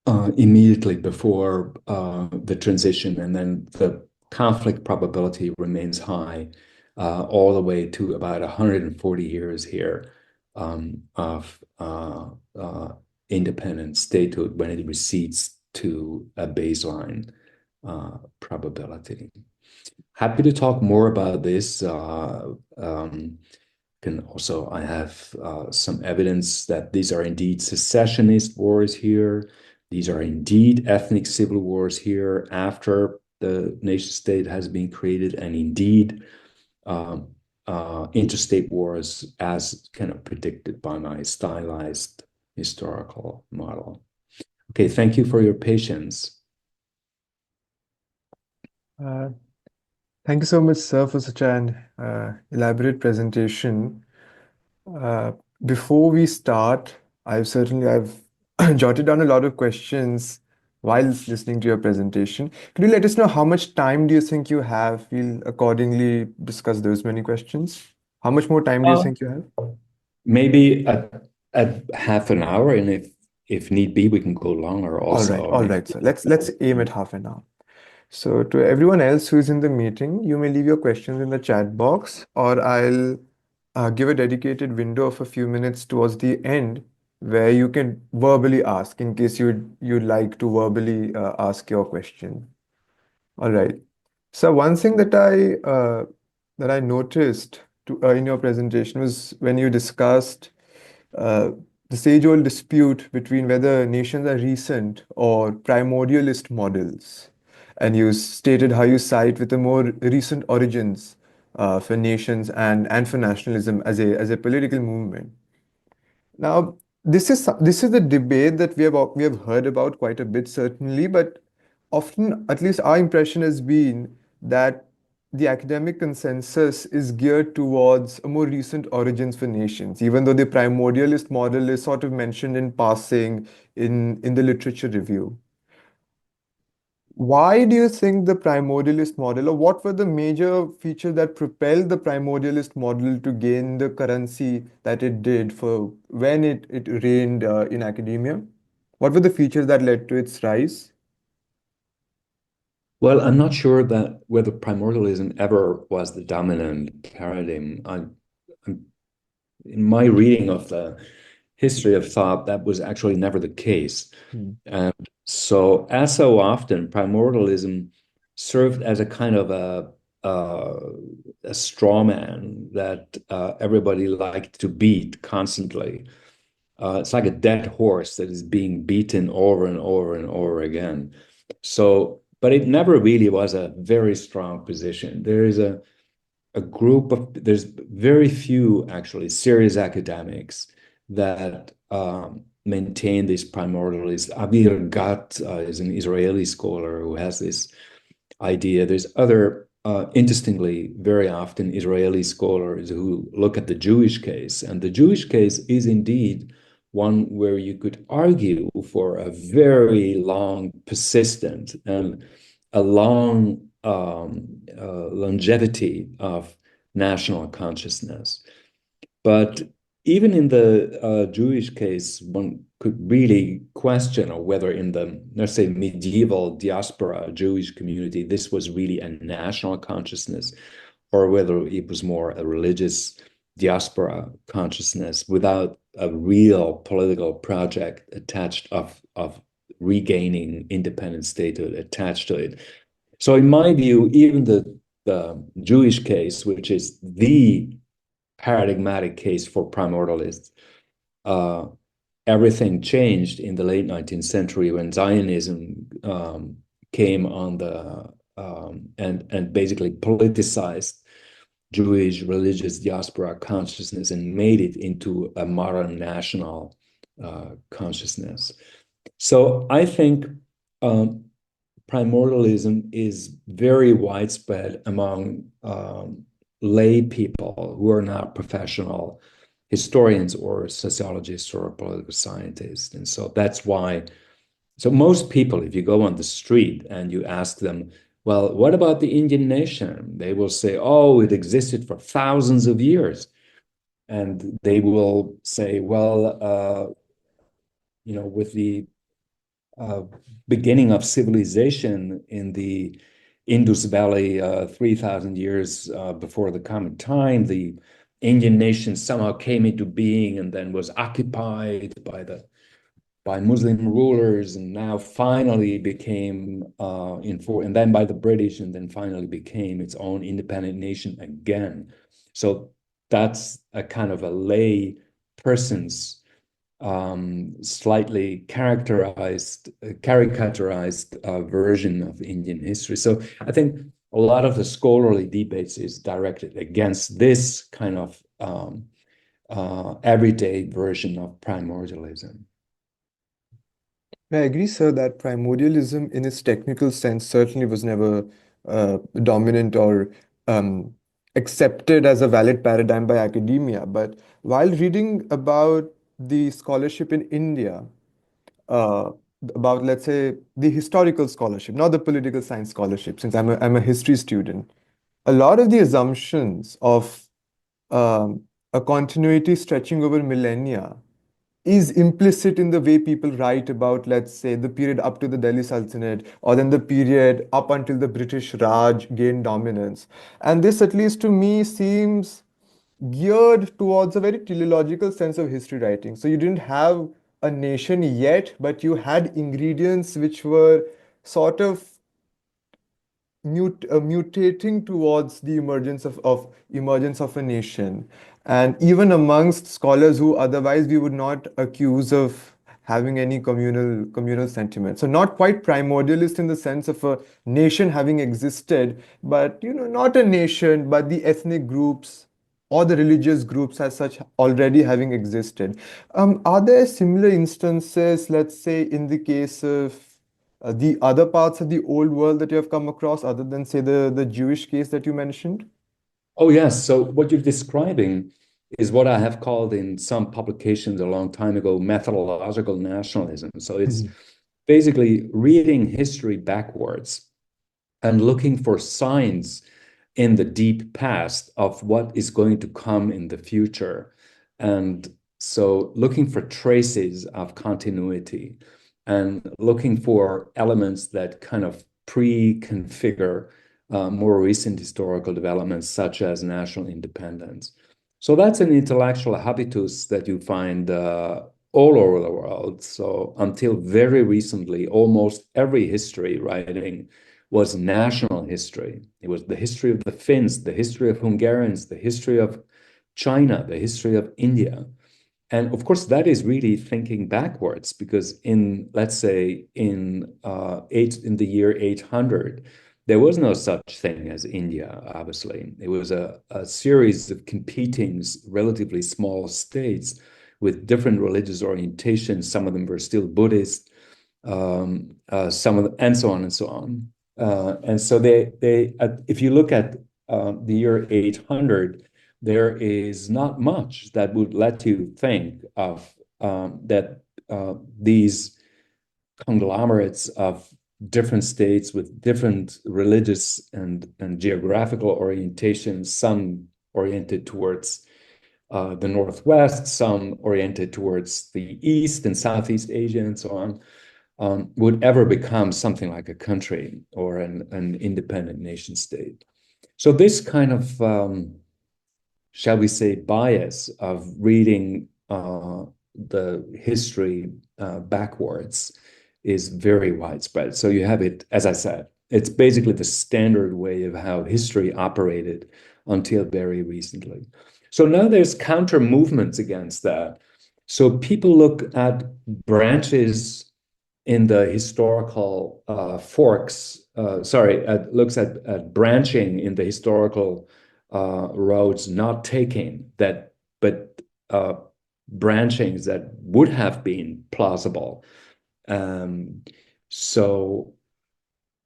immediately before the transition, and then the conflict probability remains high all the way to about 140 years here of independent statehood when it recedes to a baseline probability. Happy to talk more about this. I have some evidence that these are indeed secessionist wars here. These are indeed ethnic civil wars here after the nation state has been created, and indeed interstate wars as kind of predicted by my stylized historical model. Okay, thank you for your patience. Thank you so much, sir, for such an elaborate presentation. Before we start, I've jotted down a lot of questions while listening to your presentation. Could you let us know how much time do you think you have? We'll accordingly discuss those many questions. How much more time do you think you have? Maybe at half an hour, and if need be, we can go longer also. I All mean, right, sir. Let's aim at half an hour. So to everyone else who is in the meeting, you may leave your questions in the chat box, or I'll give a dedicated window of a few minutes towards the end where you can verbally ask in case you'd like to verbally ask your question. All right. So one thing that I noticed in your presentation was when you discussed uh, the age-old dispute between whether nations are recent or primordialist models, and you stated how you cite with the more recent origins for nations and for nationalism as a political movement. Now, this is the debate that we have heard about quite a bit, certainly, but often, at least our impression has been that the academic consensus is geared towards a more recent origins for nations, even though the primordialist model is sort of mentioned in passing in the literature review. Why do you think the primordialist model, or what were the major features that propelled the primordialist model to gain the currency that it did for when it reigned in academia? What were the features that led to its rise? well, I'm not sure that whether primordialism ever was the dominant paradigm. I'm in my reading of the history of thought, that was actually never the case. Hmm. And so, as so often, primordialism served as a kind of a straw man that everybody liked to beat constantly. It's like a dead horse that is being beaten over and over and over again. So, but it never really was a very strong position. There is a group of, there's very few actually serious academics that maintain this primordialist. Avir Gat is an Israeli scholar who has this idea. There's other, interestingly, very often Israeli scholars who look at the Jewish case, and the Jewish case is indeed one where you could argue for a very long, persistent, and a long longevity of national consciousness. But even in the Jewish case, one could really question or whether in the, let's say, medieval diaspora Jewish community, this was really a national consciousness, or whether it was more a religious diaspora consciousness without a real political project attached of regaining independent statehood attached to it. So in my view, even the Jewish case, which is the paradigmatic case for primordialists, uh, everything changed in the late 19th century when Zionism came on the and basically politicized Jewish religious diaspora consciousness and made it into a modern national consciousness. So I think primordialism is very widespread among lay people who are not professional historians or sociologists or political scientists. And so that's why, so most people, if you go on the street and you ask them, well, what about the Indian nation? They will say, oh, it existed for thousands of years. And they will say, well, with the uh, beginning of civilization in the Indus Valley 3,000 years before the Common Time, the Indian nation somehow came into being and then was occupied by Muslim rulers, and now finally became and then by the British, and then finally became its own independent nation again. So that's a kind of a lay person's slightly caricaturized version of Indian history. So I think a lot of the scholarly debates is directed against this kind of everyday version of primordialism. I agree, sir, that primordialism in its technical sense certainly was never dominant or um, accepted as a valid paradigm by academia. But while reading about the scholarship in India, uh, about, let's say, the historical scholarship, not the political science scholarship, since I'm a history student, a lot of the assumptions of um, a continuity stretching over millennia is implicit in the way people write about, let's say, the period up to the Delhi Sultanate, or then the period up until the British Raj gained dominance. And this, at least to me, seems geared towards a very teleological sense of history writing. So you didn't have a nation yet, but you had ingredients which were sort of mutating towards the emergence of emergence of a nation. And even amongst scholars who otherwise we would not accuse of having any communal sentiment. So not quite primordialist in the sense of a nation having existed, but not a nation, but the ethnic groups or the religious groups as such already having existed. Are there similar instances, let's say, in the case of the other parts of the old world that you have come across, other than, say, the Jewish case that you mentioned? Oh, yes. So what you're describing is what I have called in some publications a long time ago, methodological nationalism. So it's Mhm. basically reading history backwards and looking for signs in the deep past of what is going to come in the future. And so looking for traces of continuity and looking for elements that kind of pre-configure more recent historical developments, such as national independence. So that's an intellectual habitus that you find all over the world. So until very recently, almost every history writing was national history. It was the history of the Finns, the history of Hungarians, the history of China, the history of India. And of course, that is really thinking backwards because let's say, in the year 800, there was no such thing as India, obviously. It was a series of competing, relatively small states with different religious orientations. Some of them were still Buddhist, some of them, and so on and so on. And so if you look at the year 800, there is not much that would let you think of that these conglomerates of different states with different religious and geographical orientations, some oriented towards the Northwest, some oriented towards the East and Southeast Asia, and so on, would ever become something like a country or an independent nation state. So this kind of shall we say, bias of reading the history backwards is very widespread. So you have it, as I said, it's basically the standard way of how history operated until very recently. So now there's counter movements against that. So people look at branches in the historical forks, looks at branching in the historical roads not taking that, but branchings that would have been plausible. Um, so,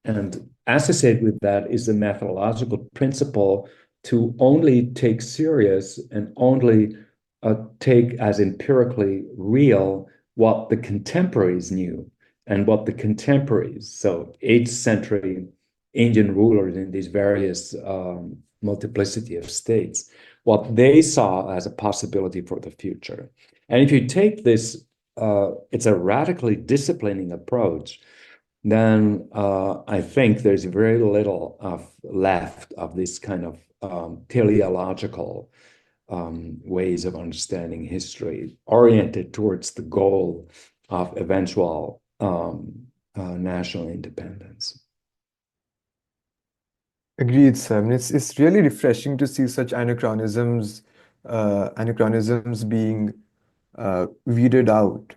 and associated with that is the methodological principle to only take serious and only take as empirically real what the contemporaries knew and what the contemporaries, so 8th century Indian rulers in these various multiplicity of states, what they saw as a possibility for the future. And if you take this, it's a radically disciplining approach, then I think there's very little left of this kind of teleological ways of understanding history oriented towards the goal of eventual national independence. Agreed, sir. I mean, it's really refreshing to see such anachronisms being weeded out.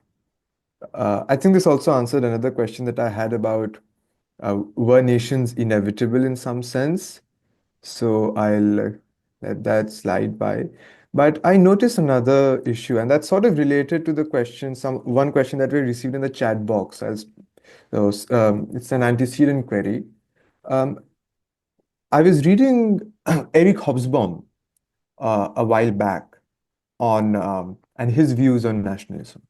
I think this also answered another question that I had about were nations inevitable in some sense? So I'll let that slide by. But I noticed another issue, and that's sort of related to the question, one question that we received in the chat box. It's an antecedent query. Um, I was reading Eric Hobsbawm a while back on and his views on nationalism.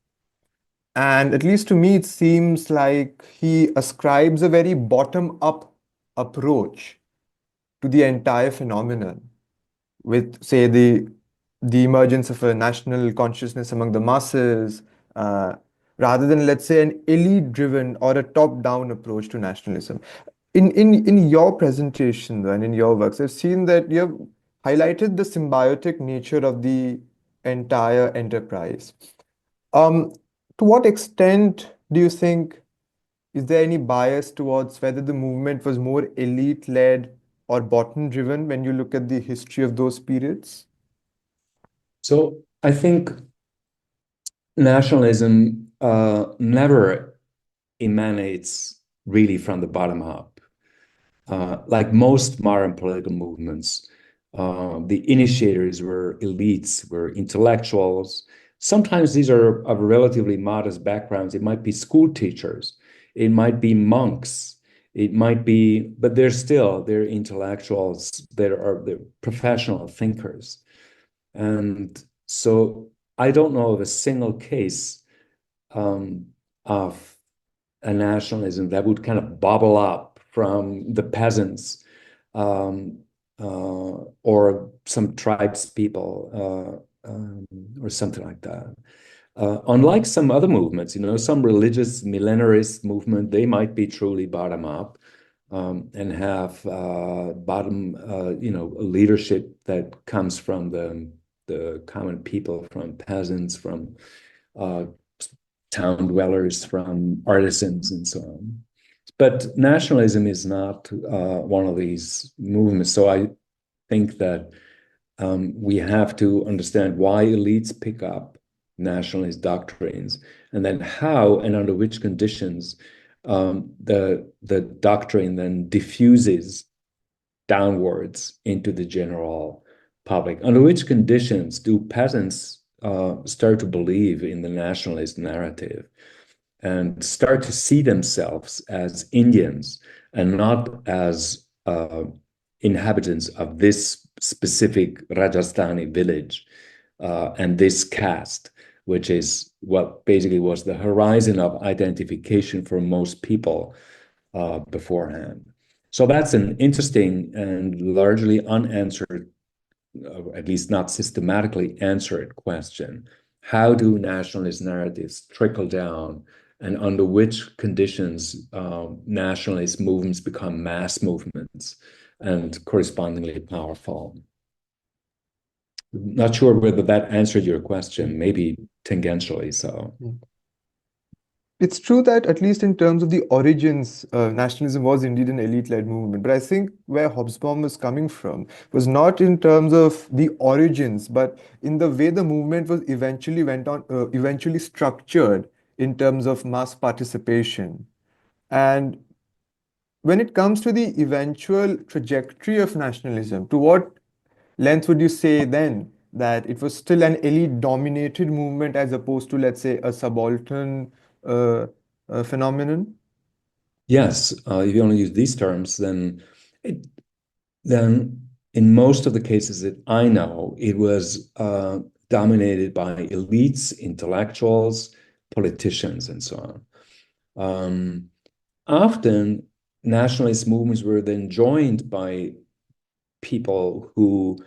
And at least to me, it seems like he ascribes a very bottom-up approach to the entire phenomenon, with, say, the emergence of a national consciousness among the masses, uh, rather than, let's say, an elite-driven or a top-down approach to nationalism. In your presentation though, and in your works, I've seen that you have highlighted the symbiotic nature of the entire enterprise. Um, to what extent do you think is there any bias towards whether the movement was more elite-led or bottom-driven when you look at the history of those periods? So I think nationalism never emanates really from the bottom up. Like most modern political movements, the initiators were elites, were intellectuals. Sometimes these are of relatively modest backgrounds. It might be school teachers, it might be monks, it might be, but they're intellectuals, they're professional thinkers. And so I don't know of a single case of a nationalism that would kind of bubble up from the peasants um, or some tribes people or something like that. Unlike some other movements, some religious millenarist movement, they might be truly bottom up and have leadership that comes from the common people, from peasants, from uh, town dwellers, from artisans, and so on. But nationalism is not one of these movements. So I think that we have to understand why elites pick up nationalist doctrines, and then how and under which conditions the doctrine then diffuses downwards into the general public. Under which conditions do peasants start to believe in the nationalist narrative and start to see themselves as Indians and not as inhabitants of this specific Rajasthani village and this caste, which is what basically was the horizon of identification for most people beforehand. So that's an interesting and largely unanswered, at least not systematically answered question. How do nationalist narratives trickle down, and under which conditions nationalist movements become mass movements and correspondingly powerful? Not sure whether that answered your question, maybe tangentially so. It's true that, at least in terms of the origins, nationalism was indeed an elite-led movement. But I think where Hobsbawm was coming from was not in terms of the origins, but in the way the movement was eventually structured in terms of mass participation. And when it comes to the eventual trajectory of nationalism, to what length would you say then that it was still an elite-dominated movement as opposed to, let's say, a subaltern uh, phenomenon? Yes, if you only use these terms, it, then in most of the cases that I know, it was dominated by elites, intellectuals, politicians, and so on. Often, nationalist movements were then joined by people who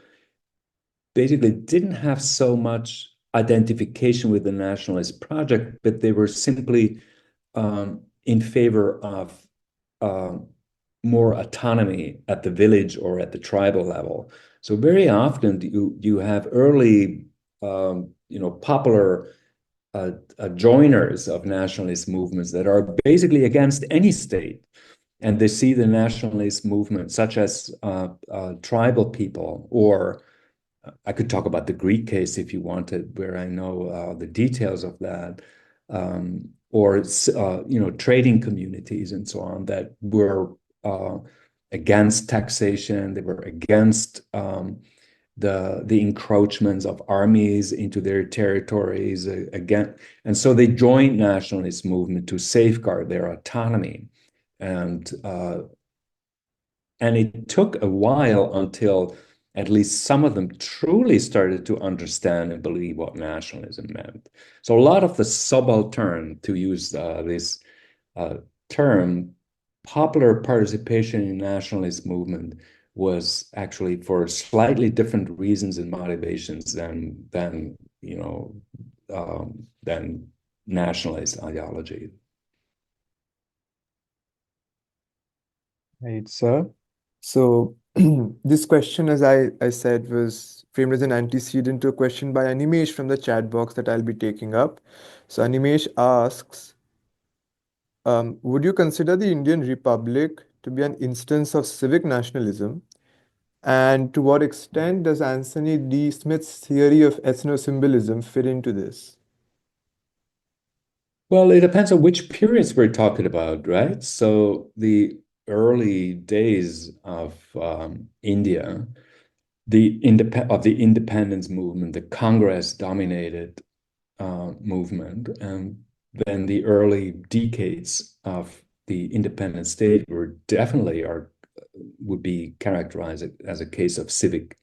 basically didn't have so much identification with the nationalist project, but they were simply in favor of more autonomy at the village or at the tribal level. So very often you have early, popular joiners of nationalist movements that are basically against any state. And they see the nationalist movement, such as tribal people, or I could talk about the Greek case if you wanted, where I know the details of that, or trading communities and so on that were against taxation. They were against the encroachments of armies into their territories again, and so they joined nationalist movement to safeguard their autonomy, and it took a while until at least some of them truly started to understand and believe what nationalism meant. So a lot of the subaltern, to use this term, popular participation in nationalist movement was actually for slightly different reasons and motivations than nationalist ideology. Right, sir. So this question, as I said, was framed as an antecedent to a question by Animesh from the chat box that I'll be taking up. So Animesh asks, would you consider the Indian Republic to be an instance of civic nationalism? And to what extent does Anthony D. Smith's theory of ethnosymbolism fit into this? Well, it depends on which periods we're talking about, right? So the early days of India, of the independence movement, the Congress-dominated movement, and then the early decades of the independent state were definitely would be characterized as a case of civic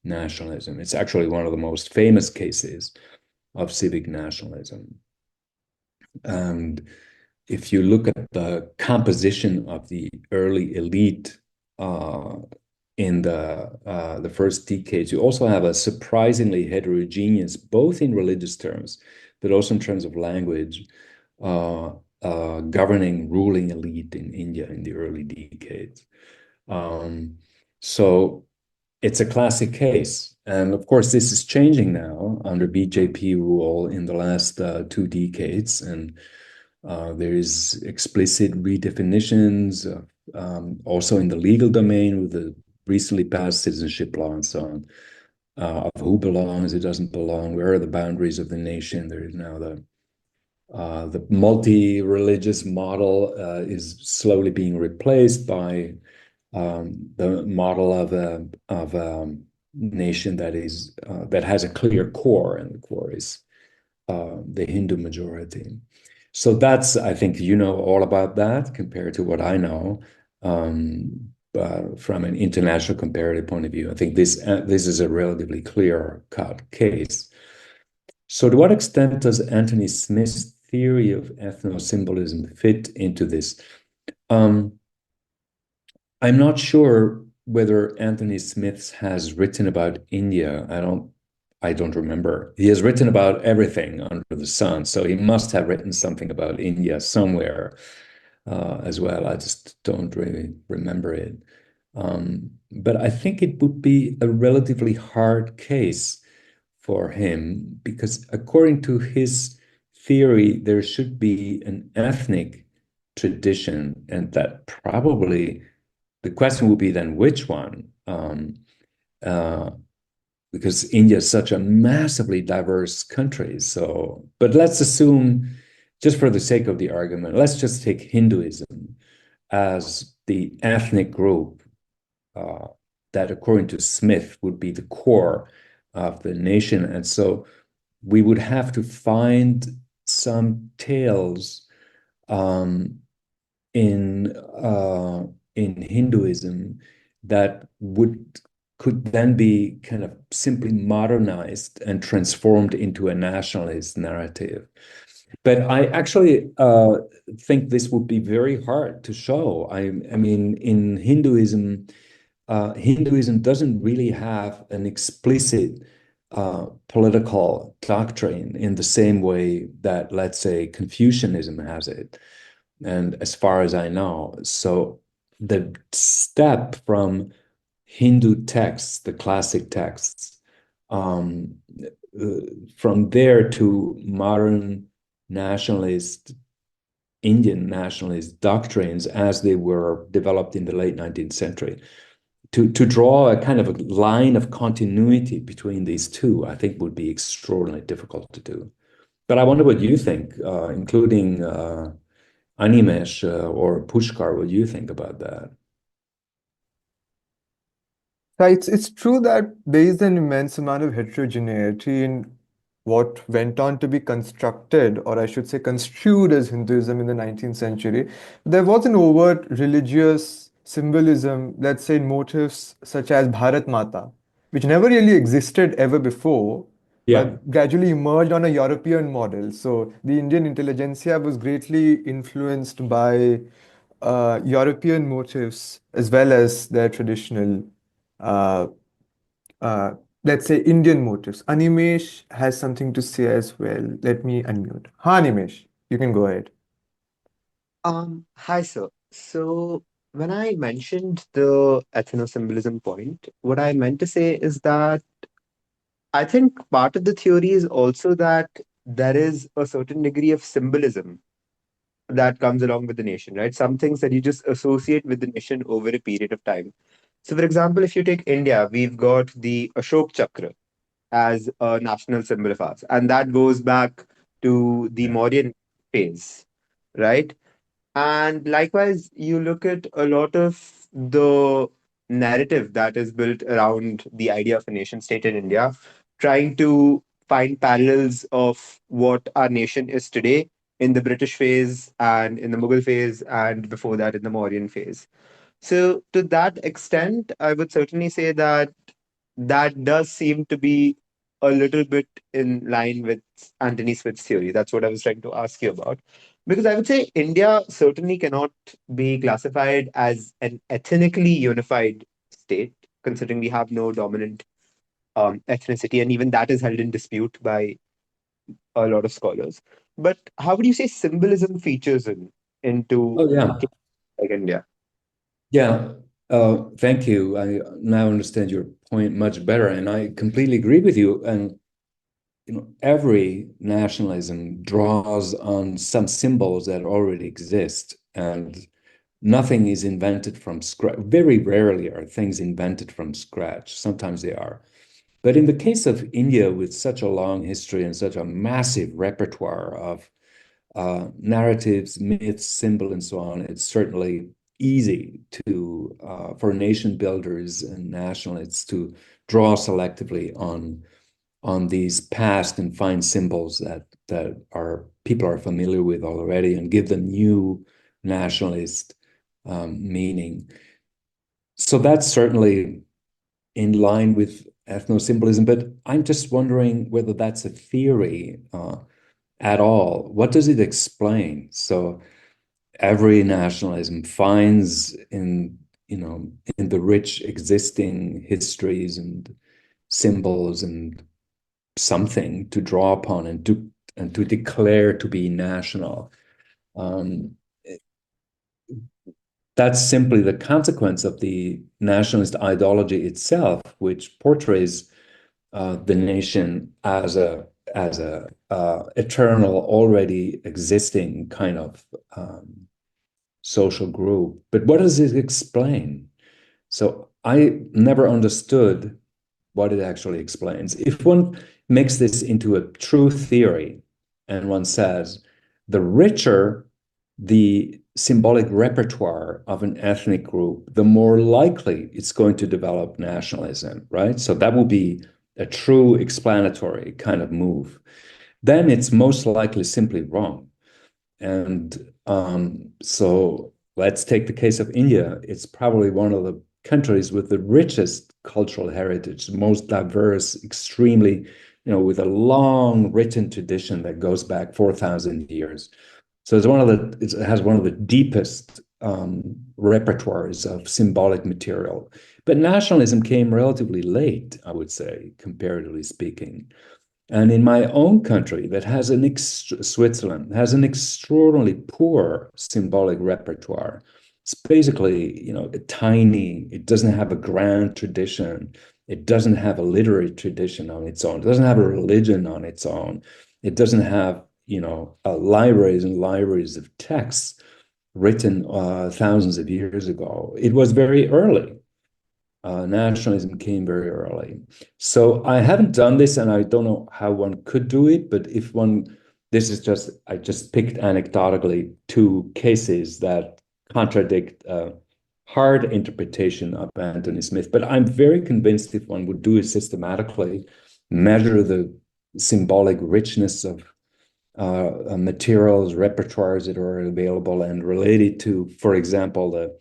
nationalism. It's actually one of the most famous cases of civic nationalism. And if you look at the composition of the early elite in the first decades, you also have a surprisingly heterogeneous, both in religious terms, but also in terms of language, governing, ruling elite in India in the early decades. So it's a classic case. And of course, this is changing now under BJP rule in the last 2 decades. And there is explicit redefinitions, also in the legal domain with the recently passed citizenship law and so on, of who belongs, who doesn't belong, where are the boundaries of the nation. There is now the multi-religious model is slowly being replaced by the model of a nation that has a clear core, and the core is the Hindu majority. So that's, I think, you know all about that compared to what I know from an international comparative point of view. I think this is a relatively clear-cut case. So to what extent does Anthony Smith's theory of ethnosymbolism fit into this? I'm not sure whether Anthony Smith has written about India. I don't remember. He has written about everything under the sun, so he must have written something about India somewhere as well. I just don't really remember it. But I think it would be a relatively hard case for him because according to his theory, there should be an ethnic tradition, and that probably the question would be then which one? Uh, because India is such a massively diverse country. So, but let's assume, just for the sake of the argument, let's just take Hinduism as the ethnic group that, according to Smith, would be the core of the nation. And so we would have to find some tales um, in Hinduism that could then be kind of simply modernized and transformed into a nationalist narrative. But I actually think this would be very hard to show. I mean, in Hinduism, Hinduism doesn't really have an explicit political doctrine in the same way that, let's say, Confucianism has it. And as far as I know, so the step from Hindu texts, the classic texts, um, from there to modern nationalist, Indian nationalist doctrines as they were developed in the late 19th century, to draw a kind of a line of continuity between these two, I think would be extraordinarily difficult to do. But I wonder what you think, including Animesh or Pushkar, what do you think about that? Right, it's true that there is an immense amount of heterogeneity in what went on to be constructed, or I should say construed as Hinduism in the 19th century. There was an overt religious symbolism, let's say in motifs such as Bharat Mata, which never really existed ever before, Yeah. but gradually emerged on a European model. So the Indian intelligentsia was greatly influenced by European motifs as well as their traditional uh, uh, let's say, Indian motifs. Animesh has something to say as well. Let me unmute. Ha, Animesh, you can go ahead. Hi, sir. So, when I mentioned the ethnosymbolism point, what I meant to say is that I think part of the theory is also that there is a certain degree of symbolism that comes along with the nation, right? Some things that you just associate with the nation over a period of time. So, for example, if you take India, we've got the Ashok Chakra as a national symbol of ours, and that goes back to the Yeah. Mauryan phase, right? And likewise, you look at a lot of the narrative that is built around the idea of a nation state in India, trying to find parallels of what our nation is today in the British phase and in the Mughal phase, and before that in the Mauryan phase. So, to that extent, I would certainly say that that does seem to be a little bit in line with Antony Smith's theory. That's what I was trying to ask you about. Because I would say India certainly cannot be classified as an ethnically unified state, considering we have no dominant ethnicity, and even that is held in dispute by a lot of scholars. But how would you say symbolism features into Oh, a yeah. case like India? Yeah. Thank you. I now understand your point much better, and I completely agree with you. And every nationalism draws on some symbols that already exist, and nothing is invented from scratch. Very rarely are things invented from scratch. Sometimes they are. But in the case of India, with such a long history and such a massive repertoire of narratives, myths, symbol, and so on, it's certainly easy to for nation builders and nationalists to draw selectively on these past and find symbols that are people are familiar with already and give them new nationalist meaning. So that's certainly in line with ethnosymbolism, but I'm just wondering whether that's a theory at all. What does it explain? So every nationalism finds in the rich existing histories and symbols and something to draw upon and to declare to be national. Um, that's simply the consequence of the nationalist ideology itself, which portrays the nation as a eternal, already existing kind of social group. But what does it explain? So I never understood what it actually explains. If one makes this into a true theory and one says the richer the symbolic repertoire of an ethnic group, the more likely it's going to develop nationalism, right? So that will be a true explanatory kind of move. Then it's most likely simply wrong. And so let's take the case of India. It's probably one of the countries with the richest cultural heritage, most diverse, extremely, with a long written tradition that goes back 4,000 years. So it has one of the deepest repertoires of symbolic material. But nationalism came relatively late, I would say, comparatively speaking. And in my own country, Switzerland has an extraordinarily poor symbolic repertoire. It's basically, tiny. It doesn't have a grand tradition. It doesn't have a literary tradition on its own. It doesn't have a religion on its own. It doesn't have, libraries and libraries of texts written thousands of years ago. It was very early. Nationalism came very early. So I haven't done this and I don't know how one could do it, but I just picked anecdotally two cases that contradict hard interpretation of Anthony Smith. But I'm very convinced if one would do it systematically, measure the symbolic richness of materials, repertoires that are available, and relate it to, for example, the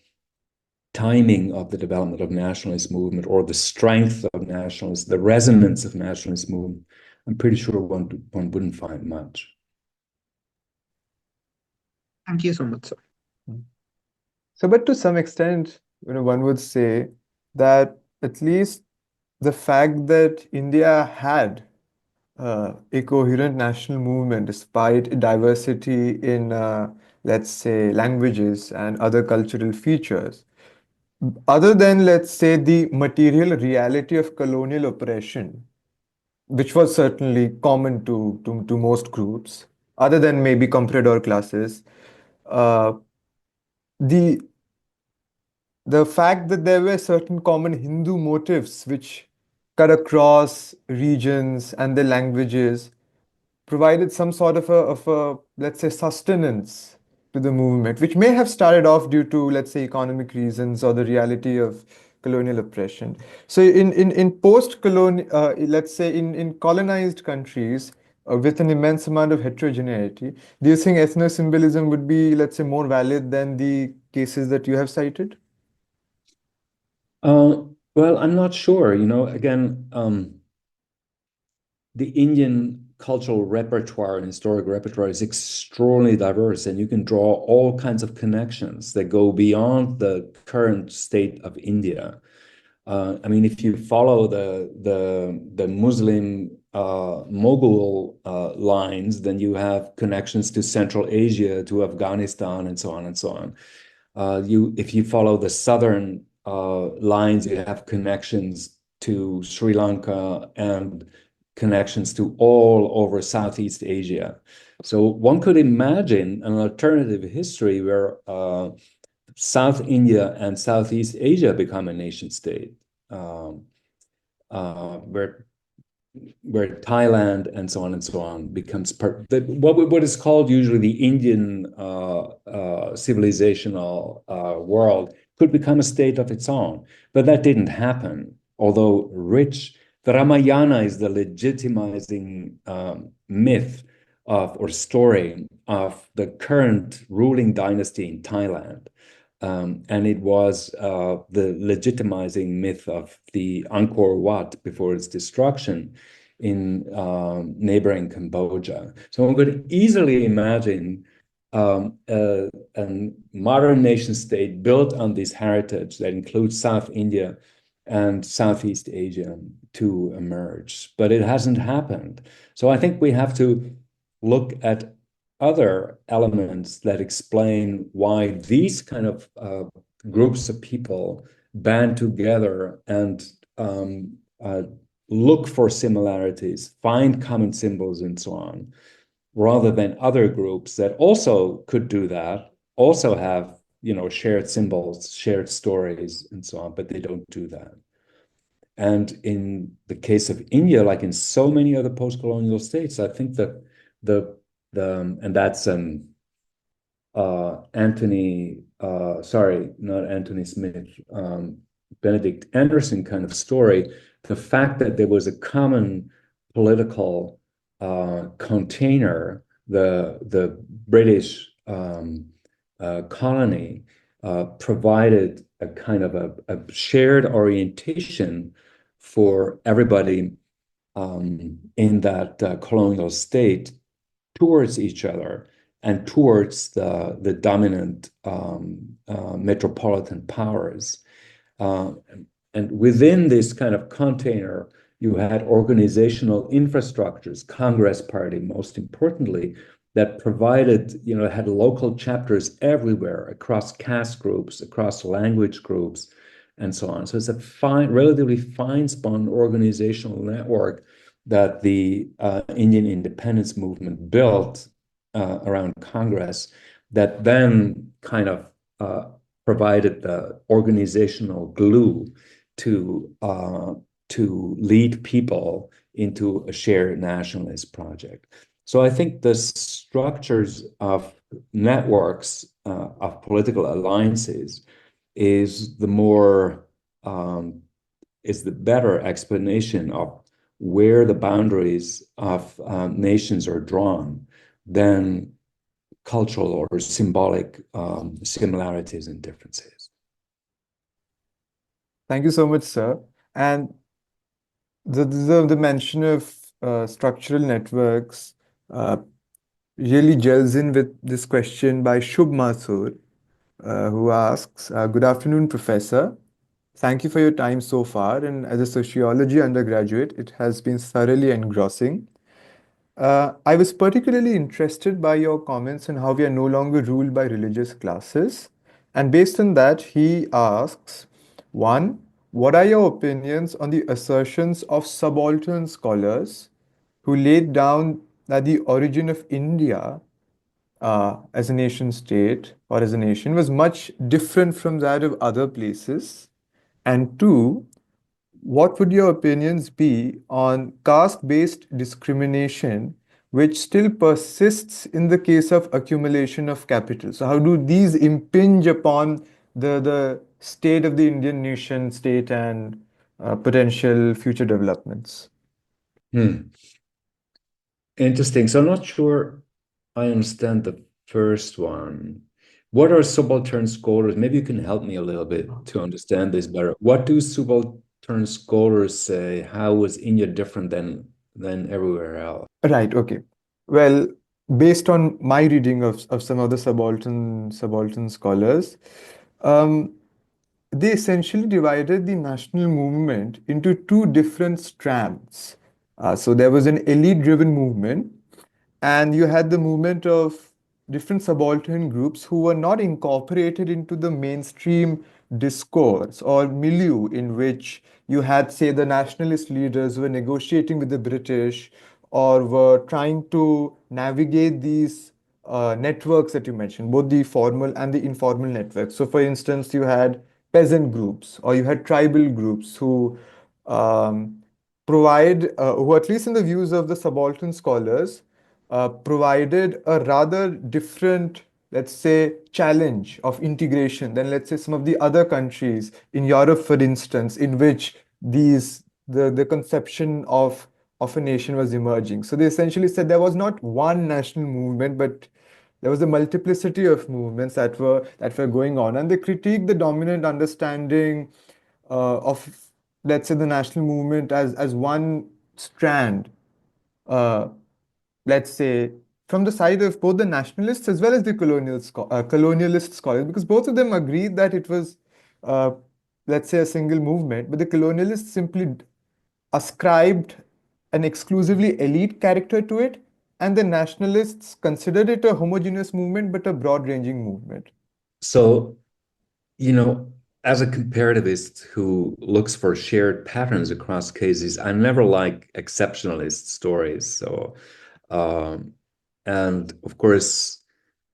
timing of the development of nationalist movement or the strength of nationalist, the resonance of nationalist movement, I'm pretty sure one wouldn't find much. Thank you so much, sir. So, but to some extent, one would say that at least the fact that India had a coherent national movement despite diversity in, let's say, languages and other cultural features. Other than, let's say, the material reality of colonial oppression, which was certainly common to most groups, other than maybe comprador classes, uh, the the fact that there were certain common Hindu motifs which cut across regions and their languages provided some sort of a, let's say, sustenance to the movement, which may have started off due to, let's say, economic reasons or the reality of colonial oppression. So in post-colonial, let's say in colonized countries with an immense amount of heterogeneity, do you think ethno-symbolism would be, let's say, more valid than the cases that you have cited? Well, I'm not sure. Again, the Indian cultural repertoire and historic repertoire is extraordinarily diverse, and you can draw all kinds of connections that go beyond the current state of India. I mean, if you follow the Muslim Mughal lines, then you have connections to Central Asia, to Afghanistan, and so on and so on. If you follow the southern lines, you have connections to Sri Lanka and connections to all over Southeast Asia. So one could imagine an alternative history where South India and Southeast Asia become a nation state, where Thailand and so on and so on becomes part. What is called usually the Indian civilizational world could become a state of its own, but that didn't happen. Although the Ramayana is the legitimizing myth of or story of the current ruling dynasty in Thailand. And it was the legitimizing myth of the Angkor Wat before its destruction in neighboring Cambodia. So one could easily imagine a modern nation state built on this heritage that includes South India and Southeast Asia to emerge. But it hasn't happened. So I think we have to look at other elements that explain why these kind of groups of people band together and look for similarities, find common symbols, and so on, rather than other groups that also could do that, also have shared symbols, shared stories, and so on, but they don't do that. And in the case of India, like in so many other post-colonial states, I think that and that's Antony, sorry, not Anthony Smith, Benedict Anderson kind of story. The fact that there was a common political container, the British colony, provided a kind of a shared orientation for everybody in that colonial state towards each other and towards the dominant metropolitan powers. And within this kind of container, you had organizational infrastructures, Congress Party, most importantly, that provided, had local chapters everywhere across caste groups, across language groups, and so on. So it's a relatively fine-spun organizational network that the Indian independence movement built around Congress that then kind of provided the organizational glue to lead people into a shared nationalist project. So I think the structures of networks of political alliances is the better explanation of where the boundaries of nations are drawn than cultural or symbolic similarities and differences. Thank you so much, sir. And the mention of structural networks really gels in with this question by Shubh Mathur, who asks, Good afternoon, Professor. Thank you for your time so far. And as a sociology undergraduate, it has been thoroughly engrossing. I was particularly interested by your comments on how we are no longer ruled by religious classes. And based on that, he asks, one, what are your opinions on the assertions of subaltern scholars who laid down that the origin of India as a nation state or as a nation was much different from that of other places? And two, what would your opinions be on caste-based discrimination, which still persists in the case of accumulation of capital? So, how do these impinge upon the state of the Indian nation state and potential future developments? Interesting. So I'm not sure I understand the first one. What are subaltern scholars? Maybe you can help me a little bit to understand this better. What do subaltern scholars say? How is India different than everywhere else? Right, okay. Well, based on my reading of some of the subaltern scholars, um, they essentially divided the national movement into two different strands. So there was an elite-driven movement, and you had the movement of different subaltern groups who were not incorporated into the mainstream discourse or milieu in which you had, say, the nationalist leaders who were negotiating with the British or were trying to navigate these networks that you mentioned, both the formal and the informal networks. So, for instance, you had peasant groups or you had tribal groups um, who at least in the views of the subaltern scholars, provided a rather different, let's say, challenge of integration than, let's say, some of the other countries in Europe, for instance, in which the conception of a nation was emerging. So they essentially said there was not one national movement, but there was a multiplicity of movements that were going on, and they critiqued the dominant understanding of, let's say, the national movement as one strand. Uh, let's say, from the side of both the nationalists as well as the colonialist scholars, because both of them agreed that it was, uh, let's say, a single movement, but the colonialists simply ascribed an exclusively elite character to it, and the nationalists considered it a homogeneous movement, but a broad-ranging movement. So, as a comparativist who looks for shared patterns across cases, I never like exceptionalist stories. So, and of course,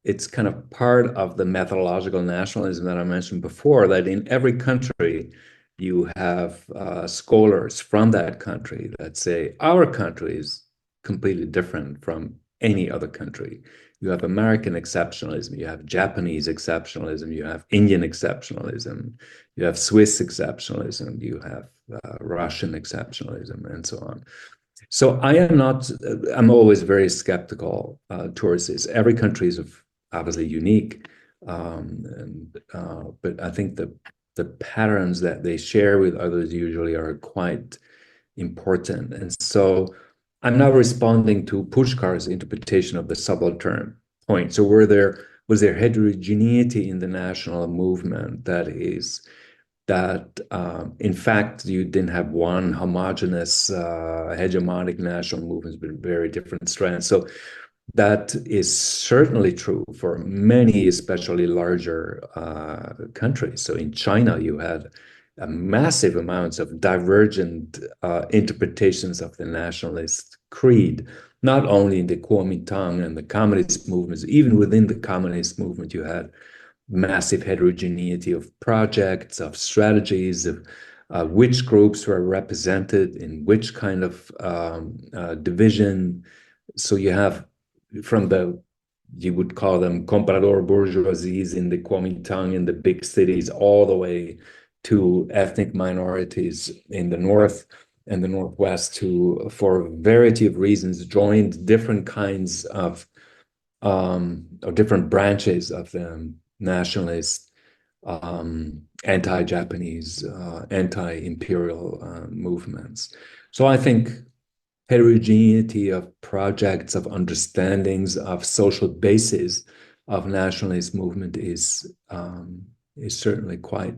it's kind of part of the methodological nationalism that I mentioned before, that in every country you have scholars from that country that say our country is completely different from any other country. You have American exceptionalism, you have Japanese exceptionalism, you have Indian exceptionalism, you have Swiss exceptionalism, you have Russian exceptionalism, and so on. So I'm always very skeptical towards this. Every country is obviously unique, but I think the patterns that they share with others usually are quite important. And so I'm now responding to Pushkar's interpretation of the subaltern point. So was there heterogeneity in the national movement that in fact you didn't have one homogeneous hegemonic national movement with very different strands. So that is certainly true for many, especially larger countries. So in China, you had massive amounts of divergent interpretations of the nationalist creed, not only in the Kuomintang and the communist movements, even within the communist movement, you had massive heterogeneity of projects, of strategies, of which groups were represented in which kind of division. So you have you would call them comprador bourgeoisies in the Kuomintang in the big cities, all the way to ethnic minorities in the north and the northwest who, for a variety of reasons, joined different kinds of or different branches of the nationalist, anti-Japanese, anti-imperial movements. So I think heterogeneity of projects, of understandings, of social bases of nationalist movement is is certainly quite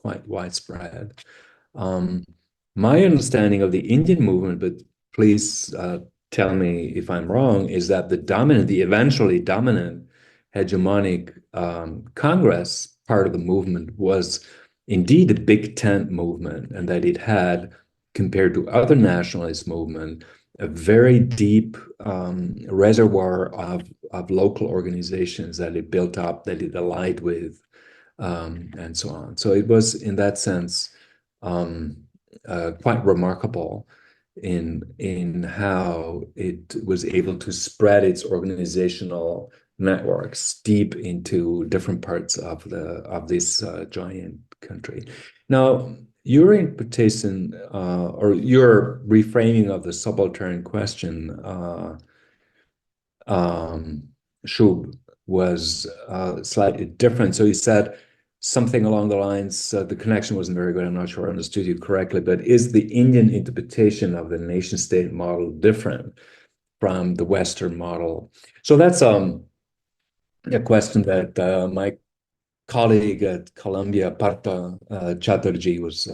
widespread. My understanding of the Indian movement, but please tell me if I'm wrong, is that the eventually dominant hegemonic Congress part of the movement was indeed the Big Tent movement, and that it had, compared to other nationalist movements, a very deep reservoir of local organizations that it built up, that it allied with, and so on. So it was, in that sense, quite remarkable in how it was able to spread its organizational networks deep into different parts of this giant country. Now, your interpretation or your reframing of the subaltern question, Shub, was slightly different. So you said something along the lines, the connection wasn't very good, I'm not sure I understood you correctly, but is the Indian interpretation of the nation-state model different from the Western model? So that's a question that my colleague at Columbia, Partha Chatterjee, was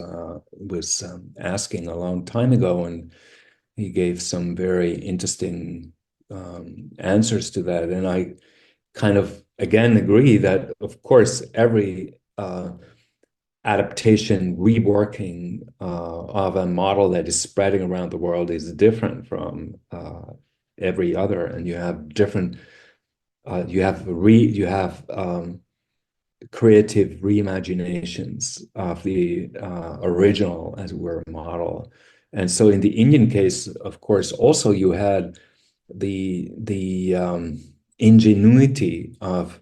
asking a long time ago, and he gave some very interesting answers to that. And I kind of, again, agree that, of course, every adaptation, reworking of a model that is spreading around the world is different from every other, and you have different, you have creative reimaginations of the original, as it were, model. And so in the Indian case, of course, also you had the ingenuity of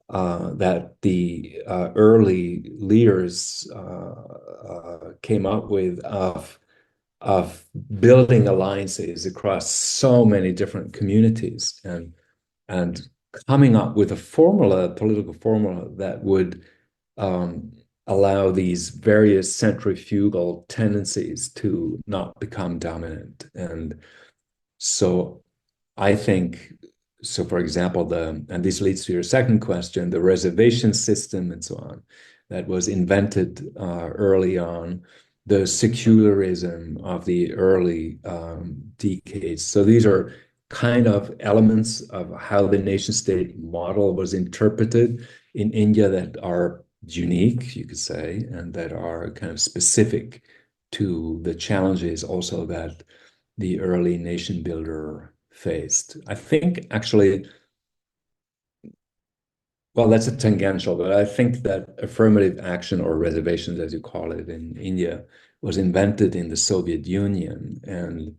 that the early leaders came up with of building alliances across so many different communities and coming up with a political formula that would allow these various centrifugal tendencies to not become dominant. And so I think, so for example, and this leads to your second question, the reservation system and so on, that was invented early on, the secularism of the early decades. So these are kind of elements of how the nation-state model was interpreted in India that are unique, you could say, and that are kind of specific to the challenges also that the early nation builder faced. I think actually, well, that's a tangential, but I think that affirmative action, or reservations as you call it in India, was invented in the Soviet Union. And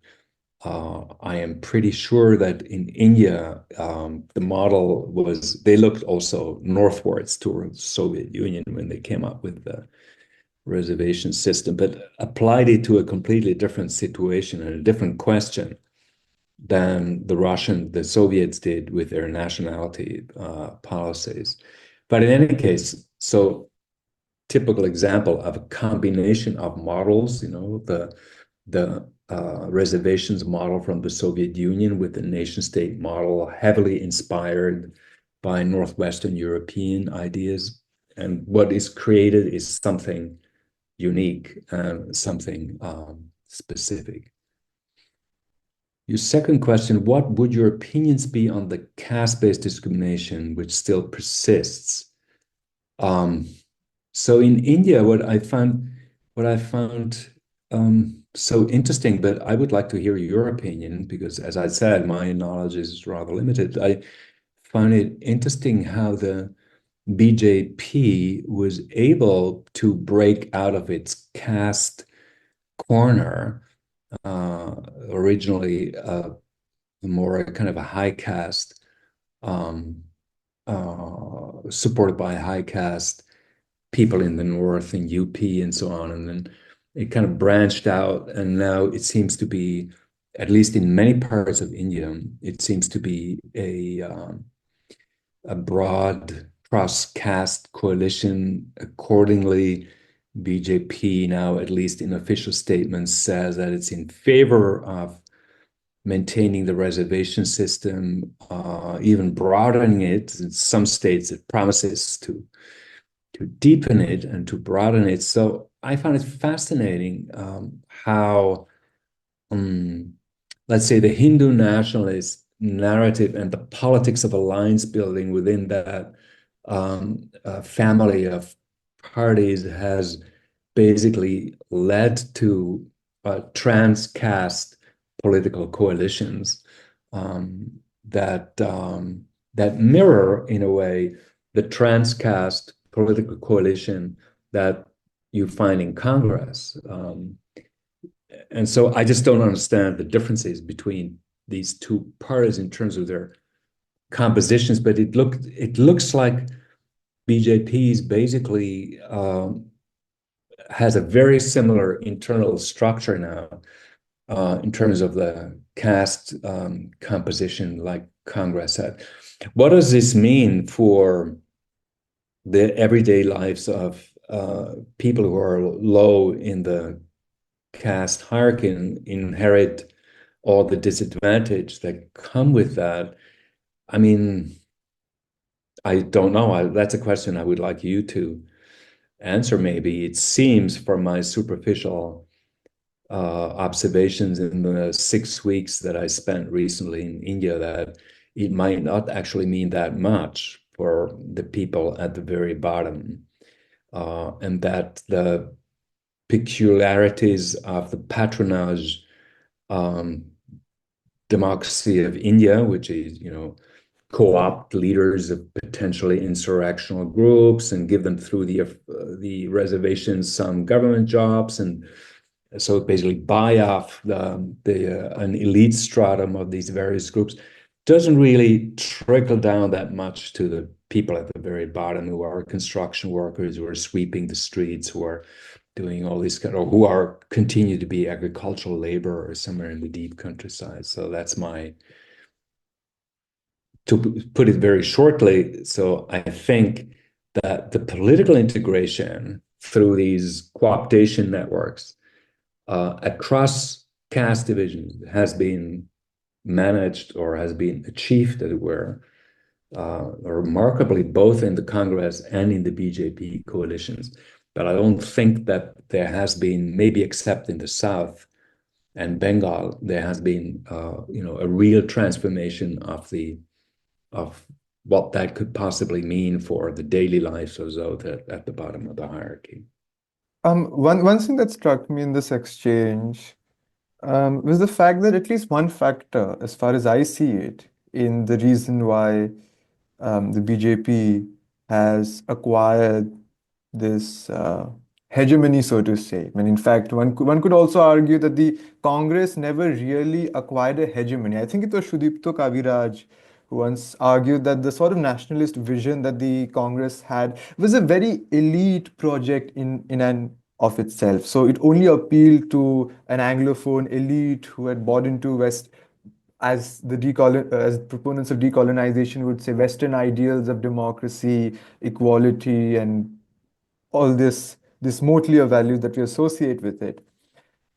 I am pretty sure that in India, the model was, they looked also northwards towards Soviet Union when they came up with the reservation system, but applied it to a completely different situation and a different question than the Soviets did with their nationality policies. But in any case, so typical example of a combination of models, you know, the reservations model from the Soviet Union with the nation-state model, heavily inspired by Northwestern European ideas. And what is created is something unique and something specific. Your second question, what would your opinions be on the caste-based discrimination which still persists? So in India, what I found so interesting, but I would like to hear your opinion because, as I said, my knowledge is rather limited. I found it interesting how the BJP was able to break out of its caste corner, originally more kind of a high caste, supported by high caste people in the north, in UP and so on. And then it kind of branched out, and now it seems to be, at least in many parts of India, it seems to be a broad cross-caste coalition. Accordingly, BJP now, at least in official statements, says that it's in favor of maintaining the reservation system, even broadening it. In some states, it promises to deepen it and to broaden it. So I found it fascinating how, let's say, the Hindu nationalist narrative and the politics of alliance building within that family of parties has basically led to trans-caste political coalitions that mirror, in a way, the trans-caste political coalition that you find in Congress. And so I just don't understand the differences between these two parties in terms of their compositions, but it looks like BJP is basically has a very similar internal structure now in terms of the caste composition, like Congress had. What does this mean for the everyday lives of people who are low in the caste hierarchy and inherit all the disadvantage that come with that? I mean, I don't know. That's a question I would like you to answer, maybe. It seems, from my superficial observations in the 6 weeks that I spent recently in India, that it might not actually mean that much for the people at the very bottom, and that the peculiarities of the patronage democracy of India, which is, co-opt leaders of potentially insurrectional groups and give them through the reservations some government jobs, and so basically buy off an elite stratum of these various groups, doesn't really trickle down that much to the people at the very bottom, who are construction workers, who are sweeping the streets, who are doing all these or who are continue to be agricultural labor or somewhere in the deep countryside. So that's to put it very shortly. So I think that the political integration through these co-optation networks across caste divisions has been managed, or has been achieved, as it were, remarkably, both in the Congress and in the BJP coalitions. But I don't think that there has been, maybe except in the South and Bengal, there has been a real transformation of what that could possibly mean for the daily lives of those at the bottom of the hierarchy. One thing that struck me in this exchange was the fact that at least one factor, as far as I see it, in the reason why the BJP has acquired this hegemony, so to say. I mean, in fact, one could also argue that the Congress never really acquired a hegemony. I think it was Sudipto Kaviraj who once argued that the sort of nationalist vision that the Congress had was a very elite project in and of itself. So it only appealed to an Anglophone elite who had bought into West, as as proponents of decolonization would say, Western ideals of democracy, equality, and all this motley of values that we associate with it.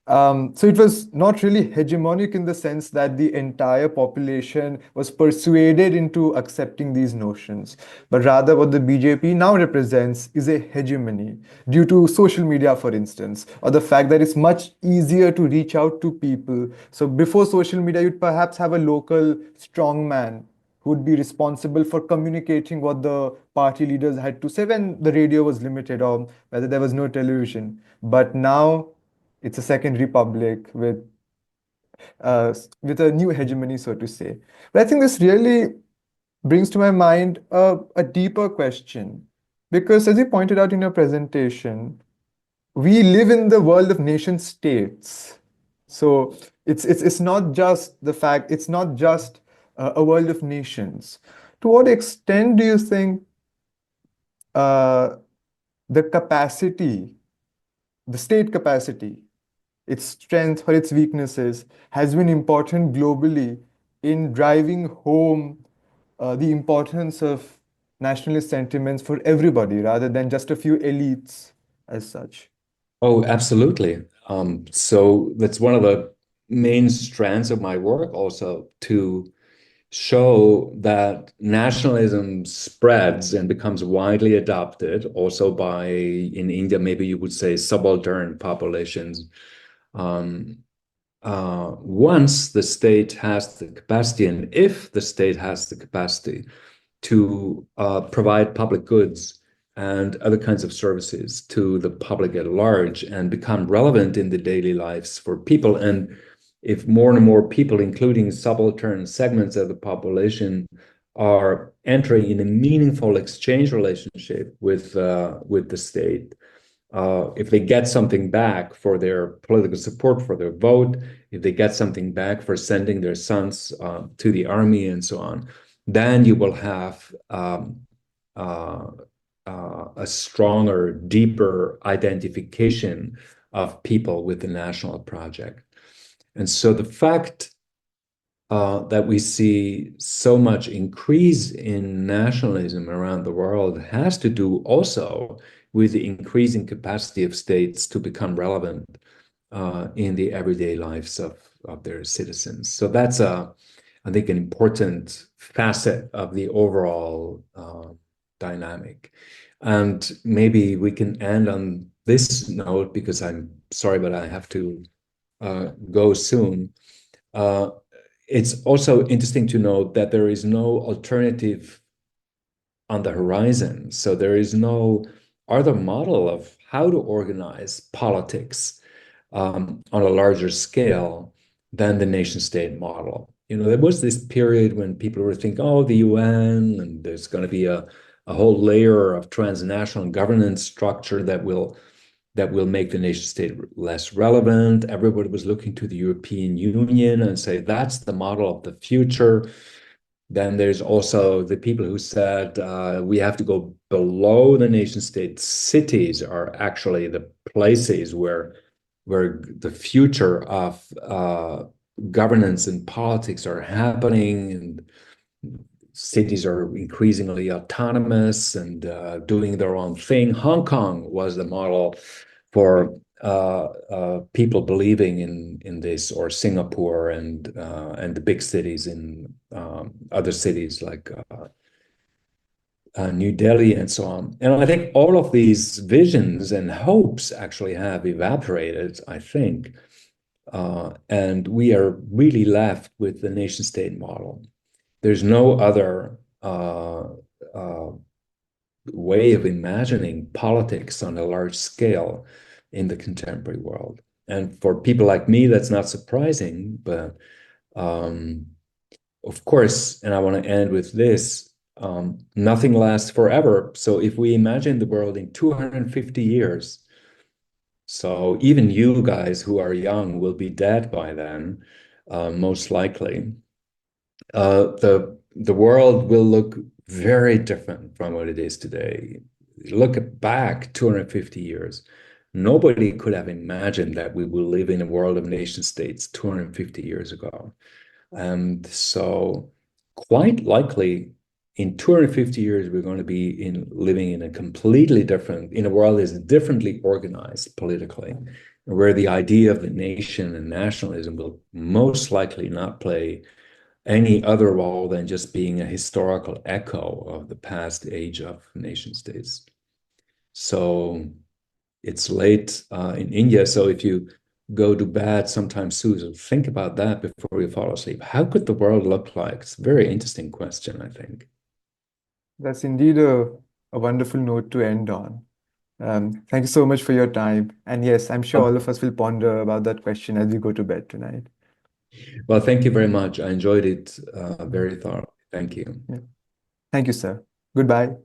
So it was not really hegemonic in the sense that the entire population was persuaded into accepting these notions, but rather what the BJP now represents is a hegemony due to social media, for instance, or the fact that it's much easier to reach out to people. So before social media, you'd perhaps have a local strongman who would be responsible for communicating what the party leaders had to say when the radio was limited or whether there was no television. But now it's a second republic with a new hegemony, so to say. But I think this really brings to my mind a deeper question, because as you pointed out in your presentation, we live in the world of nation states. So it's not just the fact, it's not just a world of nations. To what extent do you think the capacity, the state capacity, its strength or its weaknesses, has been important globally in driving home the importance of nationalist sentiments for everybody rather than just a few elites as such? Oh, absolutely. So that's one of the main strands of my work, also to show that nationalism spreads and becomes widely adopted also by, in India, maybe you would say subaltern populations. Once the state has the capacity, and if the state has the capacity to provide public goods and other kinds of services to the public at large and become relevant in the daily lives for people. And if more and more people, including subaltern segments of the population, are entering in a meaningful exchange relationship with the state, if they get something back for their political support, for their vote, if they get something back for sending their sons to the army and so on, then you will have a stronger, deeper identification of people with the national project. And so the fact that we see so much increase in nationalism around the world has to do also with the increasing capacity of states to become relevant in the everyday lives of their citizens. So that's, I think, an important facet of the overall dynamic. And maybe we can end on this note, because I'm sorry, but I have to go soon. It's also interesting to note that there is no alternative on the horizon. So there is no other model of how to organize politics on a larger scale than the nation-state model. You know, there was this period when people were thinking, oh, the UN, and there's going to be a whole layer of transnational governance structure that will make the nation state less relevant. Everybody was looking to the European Union and say, that's the model of the future. Then there's also the people who said, we have to go below the nation state. Cities are actually the places where the future of governance and politics are happening, and cities are increasingly autonomous and doing their own thing. Hong Kong was the model for people believing in this, or Singapore and the big cities in other cities like New Delhi and so on. And I think all of these visions and hopes actually have evaporated, I think. And we are really left with the nation-state model. There's no other way of imagining politics on a large scale in the contemporary world. And for people like me, that's not surprising, but of course, and I want to end with this, nothing lasts forever. So if we imagine the world in 250 years, so even you guys who are young will be dead by then, most likely. The world will look very different from what it is today. Look back 250 years. Nobody could have imagined that we will live in a world of nation states 250 years ago. And so quite likely in 250 years, we're going to be living in a completely different, in a world that is differently organized politically, where the idea of the nation and nationalism will most likely not play any other role than just being a historical echo of the past age of nation states. So it's late in India. So if you go to bed sometime soon, think about that before you fall asleep. How could the world look like? It's a very interesting question, I think. That's indeed a wonderful note to end on. Thank you so much for your time. And yes, I'm sure all of us will ponder about that question as we go to bed tonight. Well, thank you very much. I enjoyed it very thoroughly. Thank you. Yeah. Thank you, sir. Goodbye.